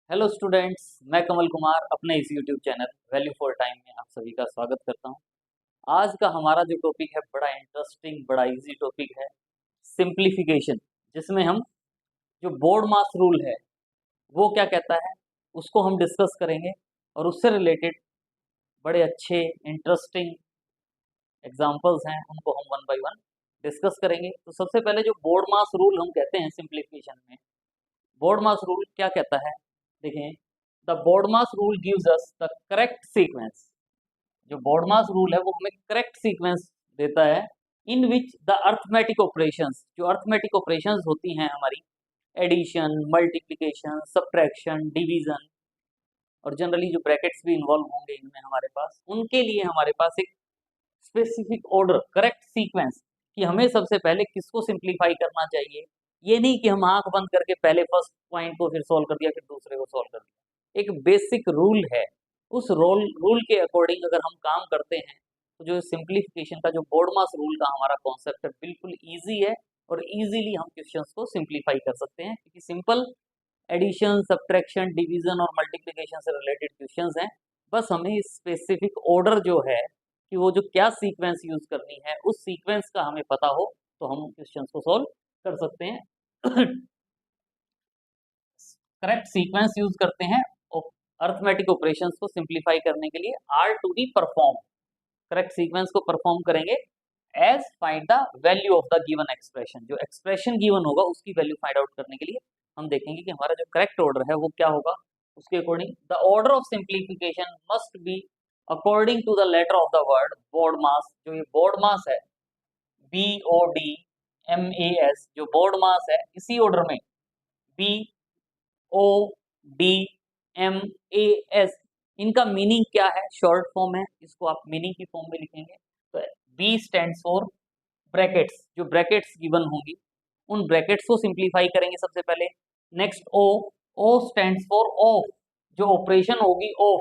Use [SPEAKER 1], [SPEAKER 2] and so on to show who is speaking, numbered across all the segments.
[SPEAKER 1] Hello students, मैं कमल कुमार अपने इस YouTube channel value for time में आप सभी का स्वागत करता हूं। आज का हमारा जो टॉपिक है बड़ा इंटरेस्टिंग, बड़ा इजी टॉपिक है, सिंप्लीफिकेशन। जिसमें हम जो बोर्ड मास रूल है वो क्या कहता है उसको हम डिस्कस करेंगे, और उससे रिलेटेड बड़े अच्छे इंटरेस्टिंग एग्जाम्पल्स हैं, उनको हम वन बाय वन डिस्कस करेंगे। तो सबसे पहले जो बोर्ड मास रूल हम कहते हैं सिंप्लीफिकेशन में, बोर्ड मास रूल क्या कहता है? देखें, the board mass rule gives us the correct sequence. जो बोर्ड मास रूल है वो हमें करेक्ट सीक्वेंस देता है इन विच द अर्थमेटिक ऑपरेशंस, जो अर्थमेटिक ऑपरेशंस होती हैं हमारी, एडिशन, मल्टीप्लिकेशन, सब्ट्रैक्शन, डिवीजन, और जनरली जो ब्रैकेट्स भी इन्वॉल्व होंगे इनमें हमारे पास, उनके लिए हमारे पास एक स्पेसिफिक ऑर्डर, करेक्ट सीक्वेंस, कि हमें सबसे पहले किसको सिंप्लीफाई करना चाहिए। ये नहीं कि हम आंख बंद करके पहले फर्स्ट पॉइंट को फिर सॉल्व कर दिया फिर दूसरे को सॉल्व कर दिया। एक बेसिक रूल है, उस रूल के अकॉर्डिंग अगर हम काम करते हैं तो जो सिंप्लीफिकेशन का, जो बोर्ड मास रूल का हमारा कॉन्सेप्ट है, बिल्कुल ईजी है, और इजीली हम क्वेश्चंस को सिंप्लीफाई कर सकते हैं, क्योंकि सिंपल एडिशन, सब्ट्रैक्शन, डिवीजन और मल्टीप्लिकेशन से रिलेटेड क्वेश्चंस हैं। बस हमें स्पेसिफिक ऑर्डर जो है कि वो जो क्या सीक्वेंस यूज करनी है, उस सीक्वेंस का हमें पता हो तो हम क्वेश्चंस को सॉल्व कर सकते हैं। करेक्ट सीक्वेंस यूज करते हैं अर्थमेटिक ऑपरेशंस को सिंप्लीफाई करने के लिए, are to be perform. Correct sequence को परफॉर्म करेंगे as find the value of the given expression. जो एक्सप्रेशन गिवन होगा उसकी वैल्यू फाइंड आउट करने के लिए हम देखेंगे कि हमारा जो करेक्ट ऑर्डर है वो क्या होगा। उसके according the order of simplification must be according to the letter of the word BODMAS. जो ये बोर्ड मास है, BODMAS, जो बोर्ड मास है, इसी ऑर्डर में BODMAS, इनका मीनिंग क्या है, शॉर्ट फॉर्म है, इसको आप मीनिंग की फॉर्म में लिखेंगे। तो B स्टैंड्स फॉर ब्रैकेट्स, जो ब्रैकेट्स गिवन होंगी उन ब्रैकेट्स को सिंप्लीफाई करेंगे सबसे पहले। Next O stands for of, जो ऑपरेशन होगी ऑफ।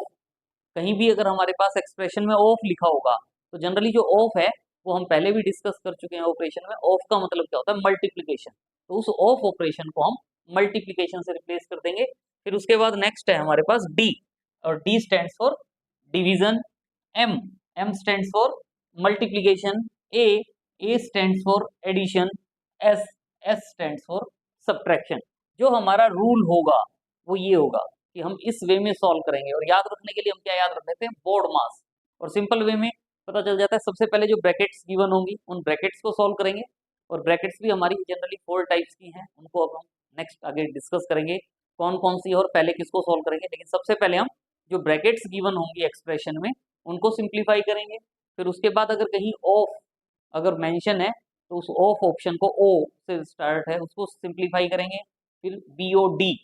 [SPEAKER 1] कहीं भी अगर हमारे पास एक्सप्रेशन में ऑफ लिखा होगा तो जनरली जो ऑफ है वो हम पहले भी डिस्कस कर चुके हैं ऑपरेशन में। ऑफ का मतलब क्या होता है? मल्टीप्लीकेशन। तो उस ऑफ ऑपरेशन को हम मल्टीप्लीकेशन से रिप्लेस कर देंगे। फिर उसके बाद नेक्स्ट है हमारे पास डी, और D stands for division. M, M stands for multiplication. A stands for addition. S, S stands for subtraction. जो हमारा रूल होगा वो ये होगा कि हम इस वे में सॉल्व करेंगे, और याद रखने के लिए हम क्या याद रख लेते हैं? बोर्ड मास। और सिंपल वे में पता चल जाता है, सबसे पहले जो ब्रैकेट्स गिवन होंगी उन ब्रैकेट्स को सॉल्व करेंगे। और ब्रैकेट्स भी हमारी जनरली 4 टाइप्स की हैं, उनको अब हम नेक्स्ट आगे डिस्कस करेंगे कौन कौन सी और पहले किसको सॉल्व करेंगे। लेकिन सबसे पहले हम जो ब्रैकेट्स गिवन होंगी एक्सप्रेशन में उनको सिंप्लीफाई करेंगे। फिर उसके बाद अगर कहीं ऑफ अगर मेंशन है तो उस ऑफ ऑप्शन को, ओ से स्टार्ट है, उसको सिंप्लीफाई करेंगे। फिर BOD,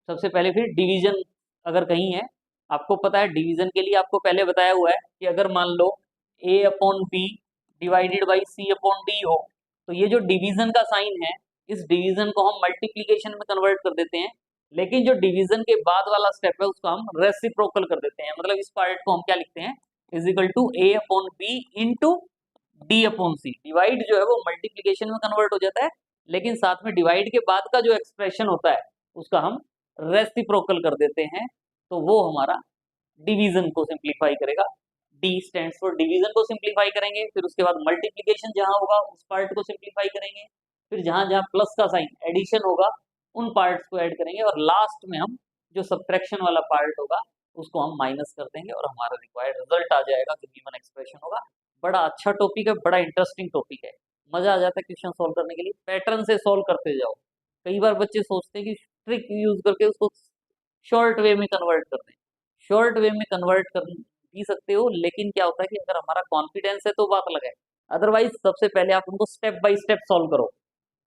[SPEAKER 1] सबसे पहले फिर डिवीजन अगर कहीं है, आपको पता है डिवीजन के लिए आपको पहले बताया हुआ है कि अगर मान लो A/B डिवाइडेड बाई C/D हो, तो ये जो डिवीजन का साइन है, इस डिवीजन को हम मल्टीप्लीकेशन में कन्वर्ट कर देते हैं। लेकिन जो डिवीजन के बाद वाला स्टेप है उसको हम रेसिप्रोकल कर देते हैं। मतलब इस पार्ट को हम क्या लिखते हैं? Is equal to A/B into D/C। Divide जो है वो मल्टीप्लीकेशन में कन्वर्ट हो जाता है, लेकिन साथ में डिवाइड के बाद का जो एक्सप्रेशन होता है उसका हम रेसिप्रोकल कर देते हैं, तो वो हमारा डिवीजन को सिंप्लीफाई करेगा। डी स्टैंड्स फॉर डिवीजन को सिंप्लीफाई करेंगे। फिर उसके बाद मल्टीप्लीकेशन जहां होगा उस पार्ट को सिंप्लीफाई करेंगे। फिर जहां जहां प्लस का साइन एडिशन होगा उन पार्ट्स को ऐड करेंगे, और लास्ट में हम जो सब्ट्रैक्शन वाला पार्ट होगा उसको हम माइनस कर देंगे, और हमारा रिक्वायर्ड रिजल्ट आ जाएगा जो गिवन एक्सप्रेशन होगा। बड़ा अच्छा टॉपिक है, बड़ा इंटरेस्टिंग टॉपिक है, मजा आ जाता है क्वेश्चन सोल्व करने के लिए। पैटर्न से सोल्व करते जाओ। कई बार बच्चे सोचते हैं कि ट्रिक यूज करके उसको शॉर्ट वे में कन्वर्ट कर दें। शॉर्ट वे में कन्वर्ट कर भी सकते हो, लेकिन क्या होता है कि अगर हमारा कॉन्फिडेंस है तो बात अलग है। अदरवाइज सबसे पहले आप उनको स्टेप बाय स्टेप सॉल्व करो,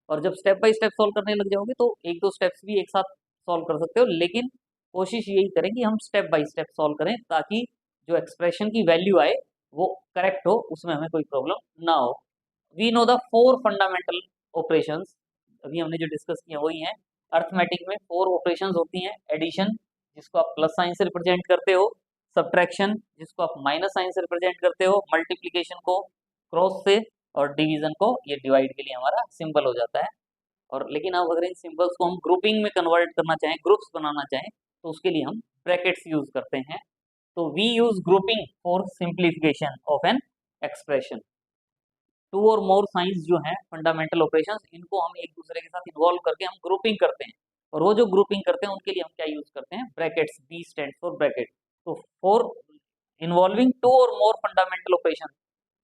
[SPEAKER 1] और जब स्टेप बाय स्टेप सॉल्व करने लग जाओगे तो एक दो स्टेप्स भी एक साथ सॉल्व कर सकते हो। लेकिन कोशिश यही करें कि हम स्टेप बाय स्टेप सॉल्व करें, ताकि जो एक्सप्रेशन की वैल्यू आए वो करेक्ट हो, उसमें हमें कोई प्रॉब्लम ना हो। We know the 4 fundamental operations, अभी हमने जो डिस्कस किया वही है। अर्थमेटिक में 4 ऑपरेशंस होती हैं। एडिशन, जिसको आप प्लस साइन से रिप्रेजेंट करते हो। सब्ट्रैक्शन, जिसको आप माइनस साइन से रिप्रेजेंट करते हो। मल्टीप्लीकेशन को क्रॉस से, और डिवीजन को ये डिवाइड के लिए हमारा सिंबल हो जाता है। और लेकिन अब अगर इन सिंबल्स को हम ग्रुपिंग में कन्वर्ट करना चाहें, ग्रुप्स बनाना चाहें, तो उसके लिए हम ब्रैकेट्स यूज करते हैं। तो we use grouping for simplification of an expression. Two or more science जो है फंडामेंटल ऑपरेशंस, इनको हम एक दूसरे के साथ इन्वॉल्व करके हम ग्रुपिंग करते हैं, और वो जो ग्रुपिंग करते हैं उनके लिए हम क्या यूज करते हैं, brackets. B stand for bracket. तो for involving two or more fundamental operation,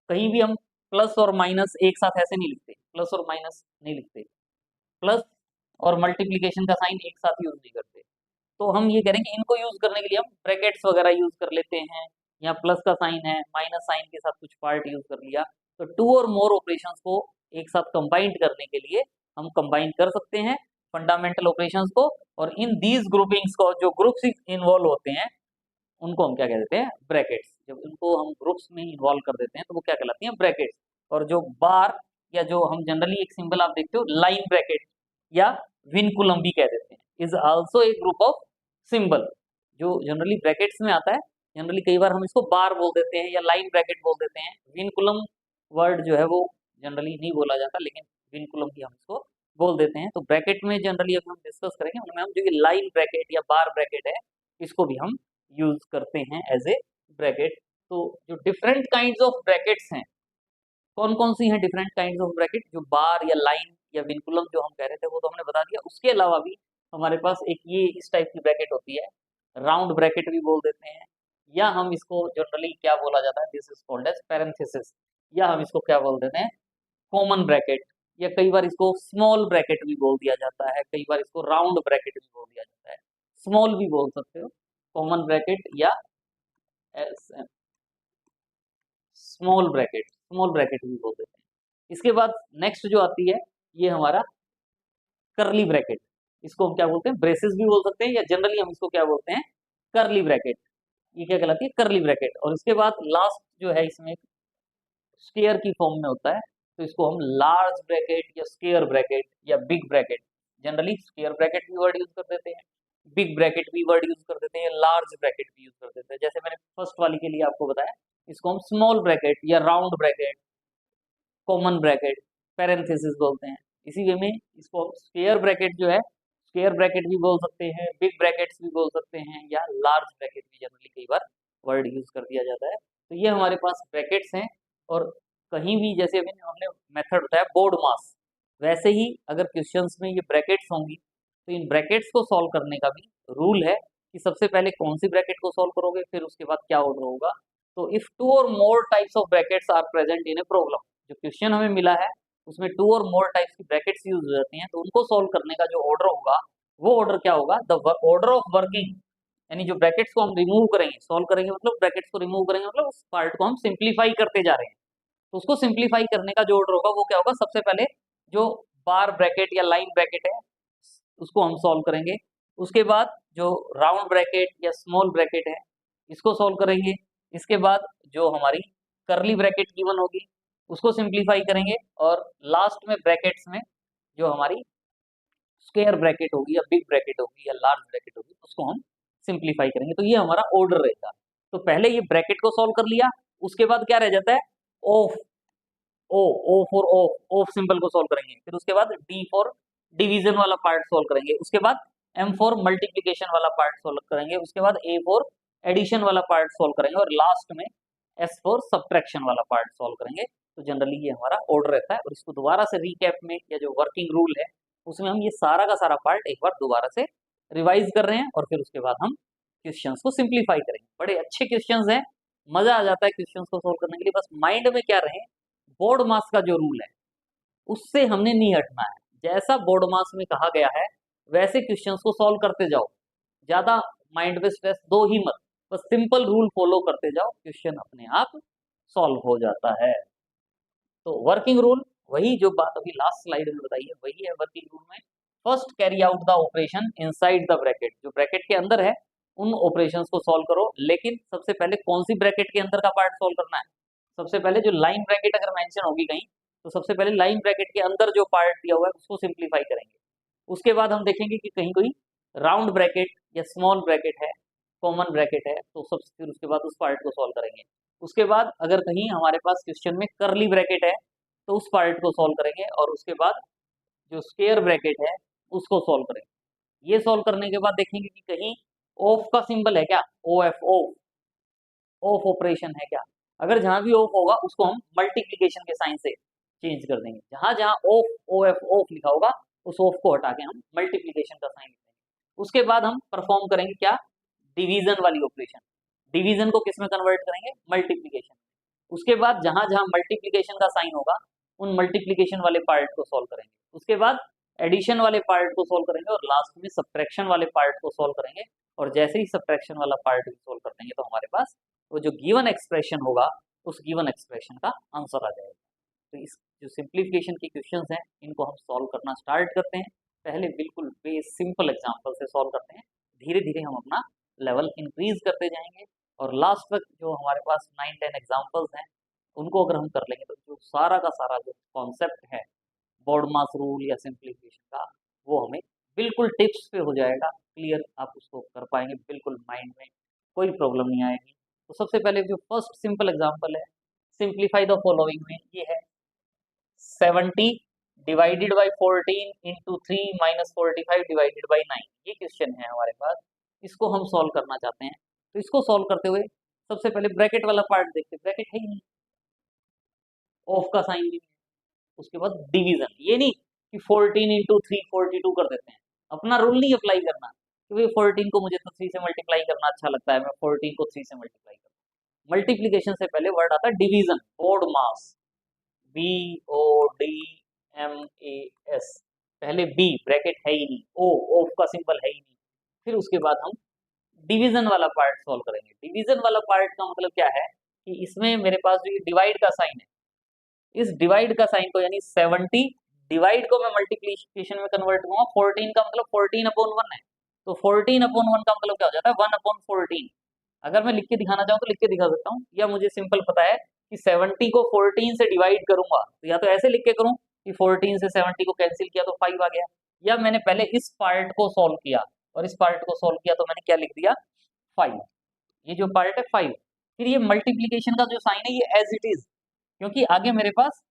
[SPEAKER 1] कहीं भी हम प्लस और माइनस एक साथ ऐसे नहीं लिखते, प्लस और माइनस नहीं लिखते, प्लस और मल्टीप्लीकेशन का साइन एक साथ यूज नहीं करते। तो हम ये करेंगे, इनको यूज करने के लिए हम ब्रैकेट्स वगैरह यूज कर लेते हैं, या प्लस का साइन है, माइनस साइन के साथ कुछ पार्ट यूज कर लिया। तो टू और मोर ऑपरेशंस को एक साथ कंबाइंड करने के लिए हम कंबाइन कर सकते हैं फंडामेंटल ऑपरेशंस को, और इन दीज ग्रुपिंग्स को, जो ग्रुप्स इन्वॉल्व होते हैं उनको हम क्या कह देते हैं, ब्रैकेट्स। जब इनको हम ग्रुप्स में इन्वॉल्व कर देते हैं तो वो क्या कहलाती हैं, ब्रैकेट्स। और जो बार, या जो हम जनरली एक सिंबल आप देखते हो लाइन ब्रैकेट या विनकुलम भी कह देते हैं, is also a group of symbol, जो जनरली ब्रैकेट्स में आता है। जनरली कई बार हम इसको बार बोल देते हैं या लाइन ब्रैकेट बोल देते हैं। विनकुलम वर्ड जो है वो जनरली नहीं बोला जाता, लेकिन विनकुलम भी हम इसको बोल देते हैं। तो ब्रैकेट में जनरली अगर हम डिस्कस करेंगे उनमें हम जो ये लाइन ब्रैकेट या बार ब्रैकेट है, इसको भी हम यूज करते हैं एज ए ब्रैकेट। तो जो डिफरेंट काइंड्स ऑफ ब्रैकेट्स हैं, कौन कौन सी हैं डिफरेंट काइंड्स ऑफ ब्रैकेट, जो बार या लाइन या विनकुलम जो हम कह रहे थे वो तो हमने बता दिया। उसके अलावा भी हमारे पास एक ये इस टाइप की ब्रैकेट होती है, राउंड ब्रैकेट भी बोल देते हैं, या हम इसको जनरली क्या बोला जाता है, this is called as parenthesis, या हम इसको क्या बोल देते हैं, कॉमन ब्रैकेट, या कई बार इसको स्मॉल ब्रैकेट भी बोल दिया जाता है, कई बार इसको राउंड ब्रैकेट भी बोल दिया जाता है, स्मॉल भी बोल सकते हो, कॉमन ब्रैकेट या स्मॉल ब्रैकेट भी बोल देते हैं। इसके बाद नेक्स्ट जो आती है, ये हमारा करली ब्रैकेट। इसको हम क्या बोलते हैं, ब्रेसेस भी बोल सकते हैं, या जनरली हम इसको क्या बोलते हैं, करली ब्रैकेट। ये क्या कहलाती है, करली ब्रैकेट। और इसके बाद लास्ट जो है इसमें स्क्वायर की फॉर्म में होता है, तो इसको हम लार्ज ब्रैकेट या स्क्वायर ब्रैकेट या big bracket, generally square bracket भी वर्ड यूज कर देते हैं, बिग ब्रैकेट भी वर्ड यूज कर देते हैं, लार्ज ब्रैकेट भी यूज कर देते हैं। जैसे मैंने फर्स्ट वाली के लिए आपको बताया, इसको हम स्मॉल ब्रैकेट या round bracket, common bracket, parenthesis बोलते हैं। इसी वे में इसको स्क्वायर ब्रैकेट जो है, स्क्वायर ब्रैकेट भी बोल सकते हैं, बिग ब्रैकेट्स भी बोल सकते हैं, या लार्ज ब्रैकेट भी जनरली कई बार वर्ड यूज कर दिया जाता है। तो ये हमारे पास ब्रैकेट्स हैं। और कहीं भी जैसे अभी हमने मेथड बताया बोर्ड मास, वैसे ही अगर क्वेश्चंस में ये ब्रैकेट्स होंगी तो इन ब्रैकेट्स को सॉल्व करने का भी रूल है कि सबसे पहले कौन सी ब्रैकेट को सॉल्व करोगे, फिर उसके बाद क्या ऑर्डर होगा। तो if two or more types of brackets are present in a problem, जो क्वेश्चन हमें मिला है उसमें टू और मोर टाइप्स की ब्रैकेट्स यूज हो जाती हैं, तो उनको सॉल्व करने का जो ऑर्डर होगा वो ऑर्डर क्या होगा, द ऑर्डर ऑफ वर्किंग। यानी जो ब्रैकेट्स को हम रिमूव करेंगे, सॉल्व करेंगे मतलब ब्रैकेट्स को रिमूव करेंगे, मतलब उस पार्ट को हम सिंप्लीफाई करते जा रहे हैं। तो उसको सिंप्लीफाई करने का जो ऑर्डर होगा वो क्या होगा, सबसे पहले जो बार ब्रैकेट या लाइन ब्रैकेट है उसको हम सॉल्व करेंगे। उसके बाद जो राउंड ब्रैकेट या स्मॉल ब्रैकेट है इसको सॉल्व करेंगे। इसके बाद जो हमारी करली ब्रैकेट गिवन होगी उसको सिंप्लीफाई करेंगे, और लास्ट में ब्रैकेट्स में जो हमारी स्क्वायर ब्रैकेट होगी या बिग ब्रैकेट होगी या लार्ज ब्रैकेट होगी उसको हम सिंप्लीफाई करेंगे। तो ये हमारा ऑर्डर रहेगा। तो पहले ये ब्रैकेट को सॉल्व कर लिया, उसके बाद क्या रह जाता है, of, O for of symbol को सॉल्व करेंगे, फिर उसके बाद डी फॉर डिवीजन वाला पार्ट सॉल्व करेंगे, उसके बाद एम फॉर मल्टीप्लीकेशन वाला पार्ट सॉल्व करेंगे, उसके बाद ए फॉर एडिशन वाला पार्ट सॉल्व करेंगे, और लास्ट में एस फॉर सब्ट्रैक्शन वाला पार्ट सॉल्व करेंगे। तो जनरली ये हमारा ऑर्डर रहता है। और इसको दोबारा से रीकैप में, या जो वर्किंग रूल है उसमें हम ये सारा का सारा पार्ट एक बार दोबारा से रिवाइज कर रहे हैं, और फिर उसके बाद हम क्वेश्चंस को सिंप्लीफाई करेंगे। बड़े अच्छे क्वेश्चंस हैं, मजा आ जाता है क्वेश्चंस को सॉल्व करने के लिए। बस माइंड में क्या रहे, बोर्ड मास का जो रूल है उससे हमने नहीं हटना है। जैसा बोर्ड मास में कहा गया है वैसे क्वेश्चंस को सॉल्व करते जाओ, ज्यादा माइंड पे स्ट्रेस दो ही मत, बस सिंपल रूल फॉलो करते जाओ, क्वेश्चन अपने आप सॉल्व हो जाता है। तो वर्किंग रूल, वही जो बात अभी लास्ट स्लाइड में बताई है वही है वर्किंग रूल में। First carry out the operation inside the bracket, जो ब्रैकेट के अंदर है उन ऑपरेशंस को सॉल्व करो, लेकिन सबसे पहले कौन सी ब्रैकेट के अंदर का पार्ट सॉल्व करना है, सबसे पहले जो लाइन ब्रैकेट अगर मेंशन होगी कहीं तो सबसे पहले लाइन ब्रैकेट के अंदर जो पार्ट दिया हुआ है उसको सिंप्लीफाई करेंगे। उसके बाद हम देखेंगे कि कहीं कोई राउंड ब्रैकेट या स्मॉल ब्रैकेट है, कॉमन ब्रैकेट है, तो सबसे फिर उसके बाद उस पार्ट को सॉल्व करेंगे। उसके बाद अगर कहीं हमारे पास क्वेश्चन में करली ब्रैकेट है तो उस पार्ट को सॉल्व करेंगे, और उसके बाद जो स्क्वायर ब्रैकेट है उसको सॉल्व करेंगे। ये सॉल्व करने के बाद देखेंगे कि कहीं ऑफ का सिंबल है क्या, O F, of, of operation है क्या। अगर जहां भी ऑफ होगा उसको हम मल्टीप्लीकेशन के साइन से चेंज कर देंगे। जहां जहां ऑफ, ओ एफ, ऑफ लिखा होगा उस ऑफ को हटा के हम मल्टीप्लीकेशन का साइन लिखेंगे। उसके बाद हम परफॉर्म करेंगे क्या, डिवीजन वाली ऑपरेशन। डिवीजन को किस में कन्वर्ट करेंगे, मल्टीप्लीकेशन। उसके बाद जहां जहां मल्टीप्लीकेशन का साइन होगा उन मल्टीप्लीकेशन वाले पार्ट को सॉल्व करेंगे। उसके बाद एडिशन वाले पार्ट को सॉल्व करेंगे और लास्ट में सब्ट्रैक्शन वाले पार्ट को सॉल्व करेंगे। और जैसे ही सब्ट्रैक्शन वाला पार्ट भी सॉल्व कर देंगे तो हमारे पास वो जो गिवन एक्सप्रेशन होगा उस गिवन एक्सप्रेशन का आंसर आ जाएगा। तो इस जो सिंप्लीफिकेशन की क्वेश्चंस हैं इनको हम सॉल्व करना स्टार्ट करते हैं। पहले बिल्कुल बेस सिंपल एग्जांपल से सॉल्व करते हैं, धीरे धीरे हम अपना लेवल इंक्रीज करते जाएंगे और लास्ट तक जो हमारे पास 9-10 एग्जांपल्स हैं उनको अगर हम कर लेंगे तो जो सारा का सारा जो कॉन्सेप्ट है बोर्ड मास रूल या सिंप्लीफिकेशन का वो हमें बिल्कुल टिप्स पे हो जाएगा क्लियर। आप उसको कर पाएंगे बिल्कुल, माइंड में कोई प्रॉब्लम नहीं आएगी। तो सबसे पहले जो फर्स्ट सिंपल एग्जांपल है, सिंप्लीफाई द फॉलोइंग में, ये है 70 divided by 14 into 3 minus 45 divided by 9। ये क्वेश्चन है हमारे पास, इसको हम सॉल्व करना चाहते हैं। तो इसको सॉल्व करते हुए सबसे पहले ब्रैकेट वाला पार्ट देखते हैं। ब्रैकेट है ही नहीं, ऑफ का साइन भी नहीं है। उसके बाद डिवीजन, ये नहीं कि 14 इंटू 3 42 कर देते हैं, अपना रूल नहीं अप्लाई करना क्योंकि 14 को मुझे तो 3 से मल्टीप्लाई करना अच्छा लगता है, मैं 14 को 3 से मल्टीप्लाई करता हूँ। मल्टीप्लीकेशन से पहले वर्ड आता है division, BODMAS, B O D M A S, पहले बी, ब्रैकेट है ही नहीं, ओ, ऑफ का सिंबल है ही नहीं। फिर उसके बाद हम डिवीजन वाला पार्ट सॉल्व करेंगे। डिवीजन वाला पार्ट का मतलब क्या है कि इसमें मेरे पास जो डिवाइड का साइन है, इस डिवाइड का साइन को यानी 70 डिवाइड को मैं मल्टीप्लीकेशन में कन्वर्ट करूंगा। 14 का मतलब 14/1 है, तो 14/1 का मतलब क्या हो जाता है, 1/14। अगर मैं लिख के दिखाना चाहूँ तो लिख के दिखा सकता हूँ, या मुझे सिंपल पता है कि 70 को 14 से डिवाइड करूंगा तो या तो ऐसे लिख के करूँ कि 14 से 70 को कैंसिल किया तो 5 आ गया, या मैंने पहले इस पार्ट को सॉल्व किया और इस पार्ट को सॉल्व किया तो मैंने क्या लिख दिया, 5। ये जो पार्ट है 5। फिर ये मल्टीप्लीकेशन का जो साइन है ये एज इट इज, क्योंकि आगे मेरे पास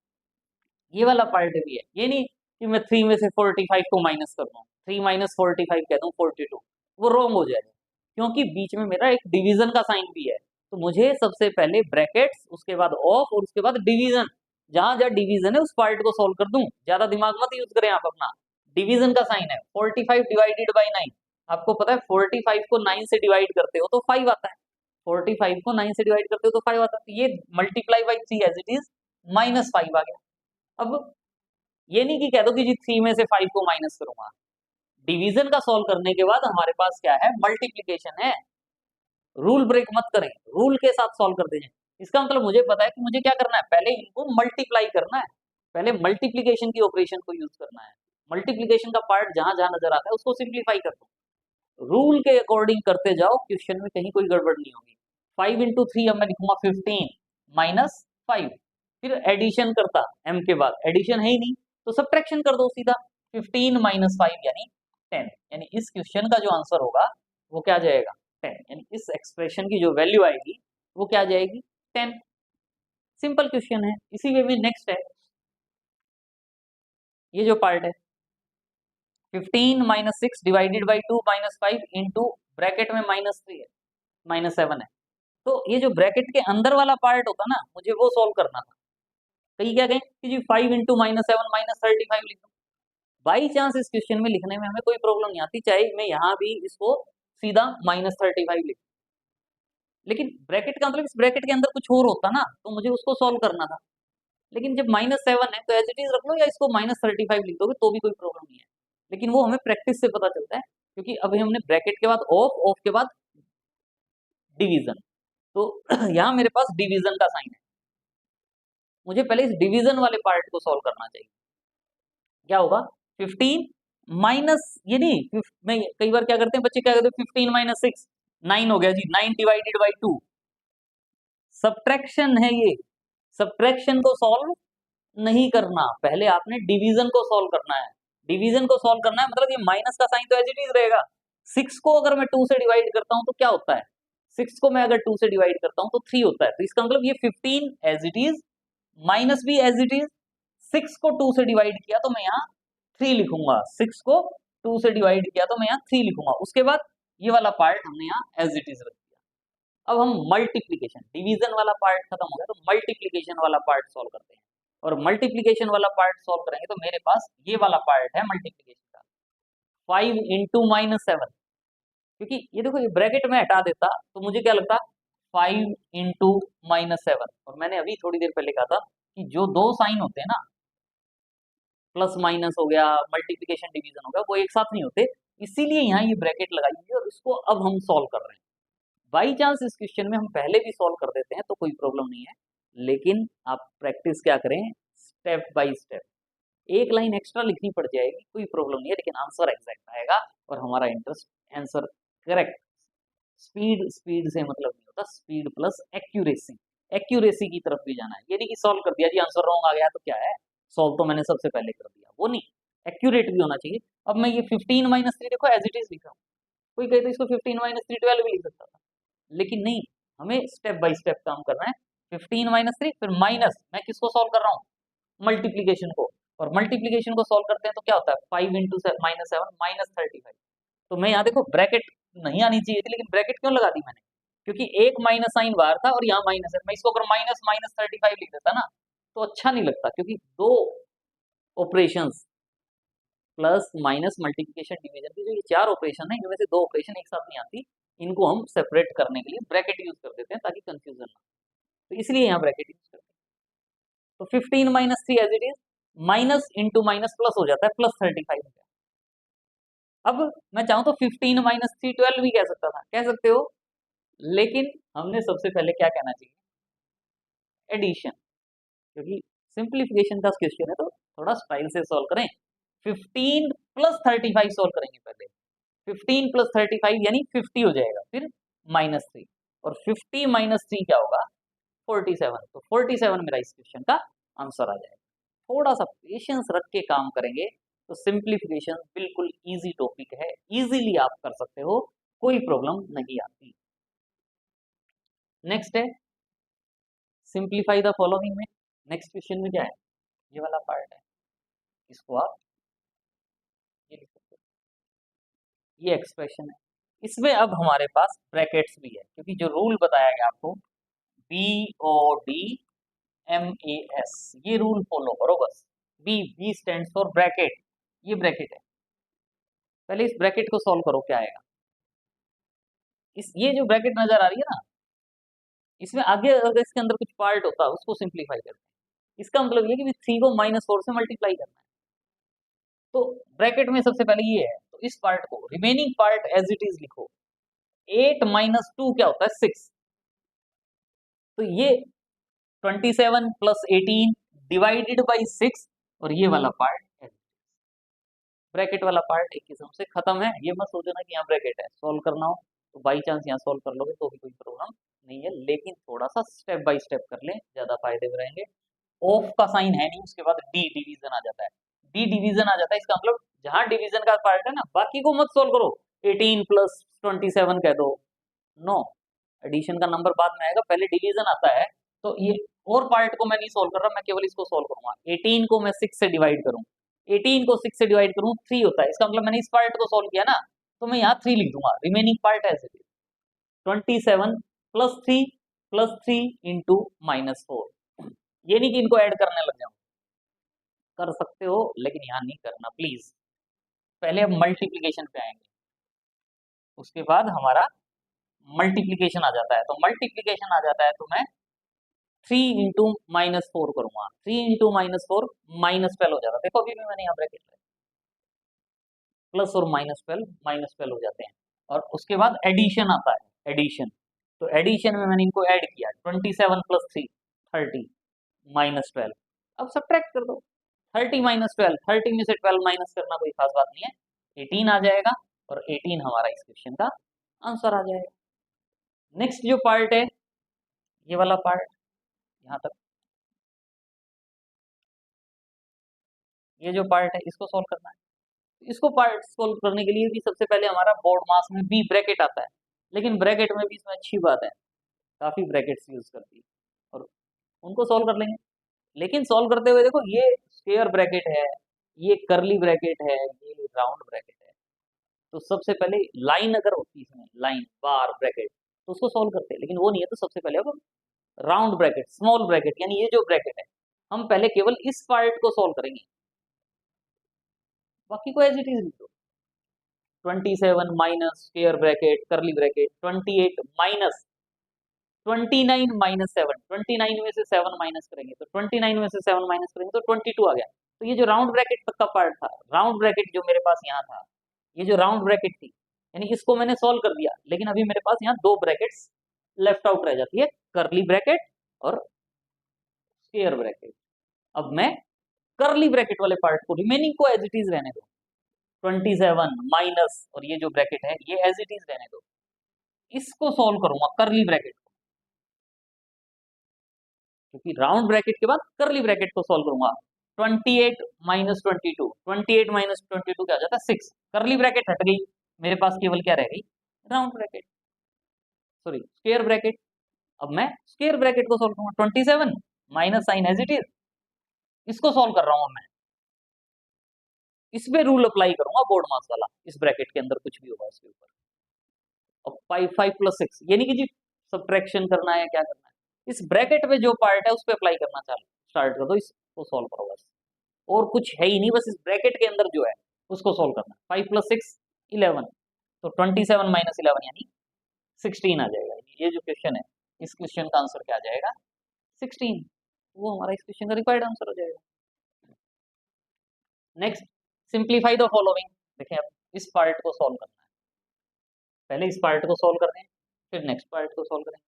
[SPEAKER 1] ये वाला पार्ट भी है। ये नहीं कि मैं 3 में से 45 को माइनस कर दूं, 3 माइनस 45 कह दूं 42, वो रॉन्ग हो जाएगा क्योंकि बीच में मेरा एक डिवीजन का साइन भी है। तो मुझे सबसे पहले ब्रैकेट्स, उसके बाद ऑफ और उसके बाद डिवीजन, जहां जहां डिवीजन है उस पार्ट को सॉल्व कर दूं। ज्यादा दिमाग मत यूज करें आप अपना। डिवीजन का साइन है 45 डिवाइडेड बाई 9, आपको पता है 45 को 9 से डिवाइड करते हो तो 5 आता है, 45 को 9 से डिवाइड करते हो तो 5 आता है। तो ये multiply by 3 as it is -5 आ गया। अब ये नहीं कि कह दो कि जी 3 में से 5 को माइनस करूंगा। डिवीजन का सॉल्व करने के बाद हमारे पास क्या है, मल्टीप्लीकेशन है। रूल ब्रेक मत करें, रूल के साथ सॉल्व कर दीजिए। इसका मतलब मुझे पता है कि मुझे क्या करना है, पहले इनको मल्टीप्लाई करना है, पहले मल्टीप्लीकेशन की ऑपरेशन को यूज करना है। मल्टीप्लीकेशन का पार्ट जहां जहां नजर आता है उसको सिंप्लीफाई कर दो, रूल के अकॉर्डिंग करते जाओ, क्वेश्चन में कहीं कोई गड़बड़ नहीं होगी। 5 इंटू 3 अब मैं लिखूंगा 15 माइनस 5, फिर एडिशन करता, m के बाद एडिशन है ही नहीं तो सब्ट्रैक्शन कर दो सीधा, 15 माइनस 5 यानी 10। यानी इस क्वेश्चन का जो आंसर होगा वो क्या जाएगा, 10। यानी इस एक्सप्रेशन की जो वैल्यू आएगी वो क्या जाएगी, 10। सिंपल क्वेश्चन है। इसी वे में नेक्स्ट है, ये जो पार्ट है 15 minus 6 divided by 2 minus 5 into bracket में -3 है, -7 है। तो ये जो ब्रैकेट के अंदर वाला पार्ट होता ना, मुझे वो सॉल्व करना था। कहीं क्या कहें कि जी 5 इंटू -7 -35 लिख दो। बाई चांस इस क्वेश्चन में लिखने में हमें कोई प्रॉब्लम नहीं आती, चाहे मैं यहाँ भी इसको सीधा -35 लिख, लेकिन ब्रैकेट का मतलब इस ब्रैकेट के अंदर कुछ और होता ना तो मुझे उसको सॉल्व करना था। लेकिन जब -7 है तो एज इट इज रख लो या इसको -35 लिख दोगे तो भी कोई प्रॉब्लम नहीं है। लेकिन वो हमें प्रैक्टिस से पता चलता है, क्योंकि अभी हमने ब्रैकेट के बाद ऑफ, ऑफ के बाद डिवीजन, तो यहाँ मेरे पास डिवीजन का साइन है। मुझे पहले इस डिवीजन वाले पार्ट को सॉल्व करना चाहिए। क्या होगा, 15 माइनस, ये नहीं मैं कई बार क्या करते हैं बच्चे, क्या करते हैं 15 माइनस 6 9 हो गया जी, 9 डिवाइडेड बाई 2, सब्ट्रैक्शन है ये। सब्ट्रैक्शन को सॉल्व नहीं करना, पहले आपने डिवीजन को सॉल्व करना है। डिवीजन को सॉल्व करना है मतलब ये माइनस का साइन तो एज इट इज रहेगा। 6 को अगर मैं 2 से डिवाइड करता हूं तो क्या होता है, 6 को मैं अगर 2 से डिवाइड करता हूं तो 3 होता है। तो इसका मतलब ये 15 एज इट इज, माइनस भी एज इट इज, 6 को 2 से डिवाइड किया तो मैं यहाँ 3 लिखूंगा, 6 को 2 से डिवाइड किया तो मैं यहाँ 3 लिखूंगा। उसके बाद ये वाला पार्ट हमने यहाँ एज इट इज रख दिया। अब हम मल्टीप्लीकेशन, डिवीजन वाला पार्ट खत्म हो गया, तो मल्टीप्लीकेशन वाला पार्ट सॉल्व करते हैं। और मल्टीप्लीकेशन वाला पार्ट सॉल्व करेंगे तो मेरे पास ये वाला पार्ट है मल्टीप्लीकेशन का, 5 इंटू -7, क्योंकि ये देखो ये ब्रैकेट में हटा देता तो मुझे क्या लगता, 5 इंटू -7। और मैंने अभी थोड़ी देर पहले कहा था कि जो दो साइन होते हैं ना, प्लस माइनस हो गया, मल्टीप्लीकेशन डिवीजन हो गया, वो एक साथ नहीं होते, इसीलिए यहाँ ये ब्रैकेट लगाई हुई है और इसको अब हम सॉल्व कर रहे हैं। बाई चांस इस क्वेश्चन में हम पहले भी सॉल्व कर देते हैं तो कोई प्रॉब्लम नहीं है, लेकिन आप प्रैक्टिस क्या करें, स्टेप बाय स्टेप। एक लाइन एक्स्ट्रा लिखनी पड़ जाएगी, कोई प्रॉब्लम नहीं है, लेकिन आंसर एग्जैक्ट आएगा और हमारा interest answer correct. Speed speed से मतलब नहीं होता, स्पीड प्लस एक्यूरेसी, एक्यूरेसी की तरफ भी जाना है। ये नहीं कि सॉल्व कर दिया जी आंसर रॉन्ग आ गया तो क्या है, सॉल्व तो मैंने सबसे पहले कर दिया, वो नहीं, एक्यूरेट भी होना चाहिए। अब मैं ये 15 - 3 देखो एज इट इज लिख रहा हूँ, कोई कहे तो इसको 15 - 3 12 भी लिख सकता था, लेकिन नहीं, हमें स्टेप बाय स्टेप काम करना है। 15 - 3 फिर माइनस, मैं किसको सॉल्व कर रहा हूँ, मल्टीप्लीकेशन को, और मल्टीप्लीकेशन को सॉल्व करते हैं तो क्या होता है, 5 इंटू -7 -35। तो मैं यहाँ देखो ब्रैकेट नहीं आनी चाहिए थी, लेकिन ब्रैकेट क्यों लगा दी मैंने, क्योंकि एक माइनस साइन बाहर था और यहाँ माइनस है, मैं इसको अगर -35 लिख देता ना तो अच्छा नहीं लगता, क्योंकि दो operations plus minus multiplication division की जो ये चार ऑपरेशन है, इनमें से दो ऑपरेशन एक साथ नहीं आती, इनको हम सेपरेट करने के लिए ब्रैकेट यूज कर देते हैं ताकि कंफ्यूजन ना, तो इसलिए यहाँ ब्रैकेट यूज करते हैं। तो 15 - 3 as it is, minus into minus plus हो जाता है, +35 हो गया। अब मैं चाहूँ तो 15 - 3 12 भी कह सकता था, कह सकते हो, लेकिन हमने सबसे पहले क्या कहना चाहिए, एडिशन, क्योंकि सिंप्लीफिकेशन का क्वेश्चन है तो थोड़ा स्टाइल से सॉल्व करें। 15 + 35 सॉल्व करेंगे पहले, 15 + 35 यानी 50 हो जाएगा, फिर -3, और 50 - 3 क्या होगा, 47, तो 47 मेरा इस क्वेश्चन का आंसर आ जाएगा। थोड़ा सा पेशेंस रख के काम करेंगे तो सिंप्लीफिकेशन बिल्कुल इजी टॉपिक है, इजीली आप कर सकते हो, कोई प्रॉब्लम नहीं आती। नेक्स्ट है सिंप्लीफाई द फॉलोइंग में, नेक्स्ट क्वेश्चन में क्या है, ये वाला पार्ट है, इसको आप ये लिख सकते हो, ये एक्सप्रेशन है, इसमें अब हमारे पास ब्रैकेट्स भी है, क्योंकि जो रूल बताया गया आपको BODMAS, ये रूल फॉलो करो बस। बी स्टैंड्स फॉर ब्रैकेट, ये ब्रैकेट है, पहले इस ब्रैकेट को सॉल्व करो, क्या आएगा, इस ये जो ब्रैकेट नजर आ रही है ना, इसमें आगे अगर इसके अंदर कुछ पार्ट होता है उसको सिंप्लीफाई करते हैं, इसका मतलब ये कि 3 को -4 से मल्टीप्लाई करना है, तो ब्रैकेट में सबसे पहले ये है, तो इस पार्ट को, remaining part as it is लिखो। 8 - 2 क्या होता है, 6, तो ये 27 + 18 डिवाइडेड बाई 6, और ये वाला पार्ट है, ब्रैकेट वाला पार्ट एक किस्म से खत्म है। ये मत सोचना कि यहाँ ब्रैकेट है, सॉल्व करना हो तो बाई चांस यहाँ सॉल्व कर लोगे तो भी कोई प्रॉब्लम नहीं है, लेकिन थोड़ा सा स्टेप बाय स्टेप कर लें, ज्यादा फायदे में रहेंगे। ऑफ का साइन है नहीं, उसके बाद डी डिवीजन आ जाता है, डी डिवीजन आ जाता है, इसका मतलब जहां डिवीजन का पार्ट है ना, बाकी को मत सोल्व करो, 18 + 27 कह दो, नो, एडिशन का नंबर बाद में आएगा, पहले डिवीजन आता है, तो ये और पार्ट को मैं नहीं सोल्व कर रहा, मैं केवल इसको सोल्व करूंगा। 18 को मैं 6 से डिवाइड करूं, 18 को 6 से डिवाइड करूं 3 होता है, इसका मतलब मैंने इस पार्ट को सोल्व किया ना, तो मैं यहाँ 3 लिख दूंगा, रिमेनिंग पार्ट ऐसे 27 + 3 + 3 इंटू -4, ये नहीं कि इनको ऐड करने लग जाऊं, कर सकते हो लेकिन यहाँ नहीं करना प्लीज। पहले हम मल्टीप्लीकेशन पे आएंगे, उसके बाद हमारा मल्टीप्लीकेशन आ जाता है, तो मल्टीप्लीकेशन आ जाता है तो मैं 3 इंटू -4 करूंगा, 3 इंटू -4 -12 हो जाता है, देखो अभी भी मैंने यहाँ ब्रैकेट प्लस और -12 हो जाते हैं, और उसके बाद एडिशन आता है, एडिशन, तो एडिशन में मैंने इनको ऐड किया, 27 + 3 30 -12, अब सब्ट्रैक्ट कर दो, 30 - 12, 30 में से 12 माइनस करना कोई खास बात नहीं है, 18 आ जाएगा, और 18 हमारा इस क्वेश्चन का आंसर आ जाएगा। नेक्स्ट जो पार्ट है, ये वाला पार्ट, यहाँ तक ये जो पार्ट है इसको सॉल्व करना है, इसको पार्ट सोल्व करने के लिए भी सबसे पहले हमारा बोर्ड मास में बी ब्रैकेट आता है, लेकिन ब्रैकेट में भी इसमें अच्छी बात है, काफी ब्रैकेट्स यूज करती है, और उनको सॉल्व कर लेंगे, लेकिन सॉल्व करते हुए देखो ये स्क्वायर ब्रैकेट है, ये करली ब्रैकेट है, ये राउंड ब्रैकेट है, तो सबसे पहले लाइन अगर होती है इसमें, लाइन बार ब्रैकेट, तो उसको सॉल्व करते हैं, लेकिन वो नहीं है। तो सबसे पहले अब राउंड ब्रैकेट, स्मॉल ब्रैकेट, यानी ये जो ब्रैकेट है हम पहले केवल इस पार्ट को सॉल्व करेंगे, बाकी को एज इट इज लिख दो। 27 minus square bracket curly bracket 28 minus 29 minus 7, 29 में से 7 माइनस करेंगे तो 29 में से 7 माइनस करेंगे तो 22 आ गया। तो ये जो राउंड ब्रैकेट तक का पार्ट था, राउंड ब्रैकेट जो मेरे पास यहाँ था, ये जो राउंड ब्रैकेट थी, यानी इसको मैंने सॉल्व कर दिया, लेकिन अभी मेरे पास यहाँ दो ब्रैकेट्स लेफ्ट आउट रह जाती है, कर्ली ब्रैकेट और स्क्वायर ब्रैकेट। अब मैं कर्ली ब्रैकेट वाले पार्ट को, रिमेनिंग को एज इट इज रहने दो, 27 माइनस और ये जो ब्रैकेट है ये एज इट इज रहने दो, इसको सॉल्व करूंगा कर्ली ब्रैकेट को, क्योंकि राउंड ब्रैकेट के बाद कर्ली ब्रैकेट को सॉल्व करूंगा। 28 माइनस 22, 28 माइनस 22 क्या हो जाता है 6, कर्ली ब्रैकेट हट गई, मेरे पास केवल क्या रह गई, round bracket, sorry square bracket. अब मैं स्क्वायर ब्रैकेट को सॉल्व करूंगा, 27 minus sign as it is, इसको सॉल्व कर रहा हूं मैं, इसमें रूल अप्लाई करूंगा बोर्ड मास वाला, इस ब्रैकेट के अंदर कुछ भी होगा उसके ऊपर। अब 5 प्लस 6, यानी कि जी सब्ट्रैक्शन करना है, क्या करना है, इस ब्रैकेट में जो पार्ट है उस पर अप्लाई करना चालू स्टार्ट कर दो, इसको सॉल्व करो बस, और कुछ है ही नहीं, बस इस ब्रैकेट के अंदर जो है उसको सॉल्व करना है। 5 प्लस 6 11, तो 27 माइनस 11 यानी 16 आ जाएगा। ये जो क्वेश्चन है इस क्वेश्चन का आंसर क्या आ जाएगा, 16, वो हमारा इस क्वेश्चन का रिक्वायर्ड आंसर हो जाएगा। Next, simplify the following. देखें अब इस पार्ट को सॉल्व करना है, पहले इस पार्ट को सॉल्व कर दें, फिर नेक्स्ट पार्ट को सॉल्व करें।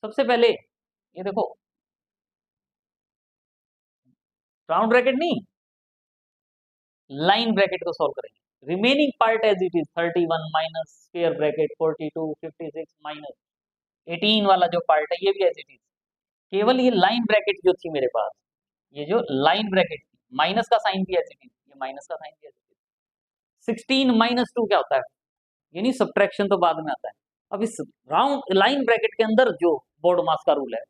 [SPEAKER 1] सबसे पहले ये देखो, राउंड ब्रैकेट नहीं, लाइन ब्रैकेट को सॉल्व करेंगे। Remaining part as it is 31 minus square bracket 42 56 minus 18 वाला जो पार्ट है ये भी एज इट इज, केवल ये लाइन ब्रैकेट जो थी मेरे पास, ये जो लाइन ब्रैकेट थी, माइनस का साइन भी एज इट इज, ये माइनस का साइन भी एज इट इज। 16 माइनस 2 क्या होता है, यानी सब्ट्रैक्शन तो बाद में आता है। अब इस राउंड लाइन ब्रैकेट के अंदर जो बोर्ड मास का रूल है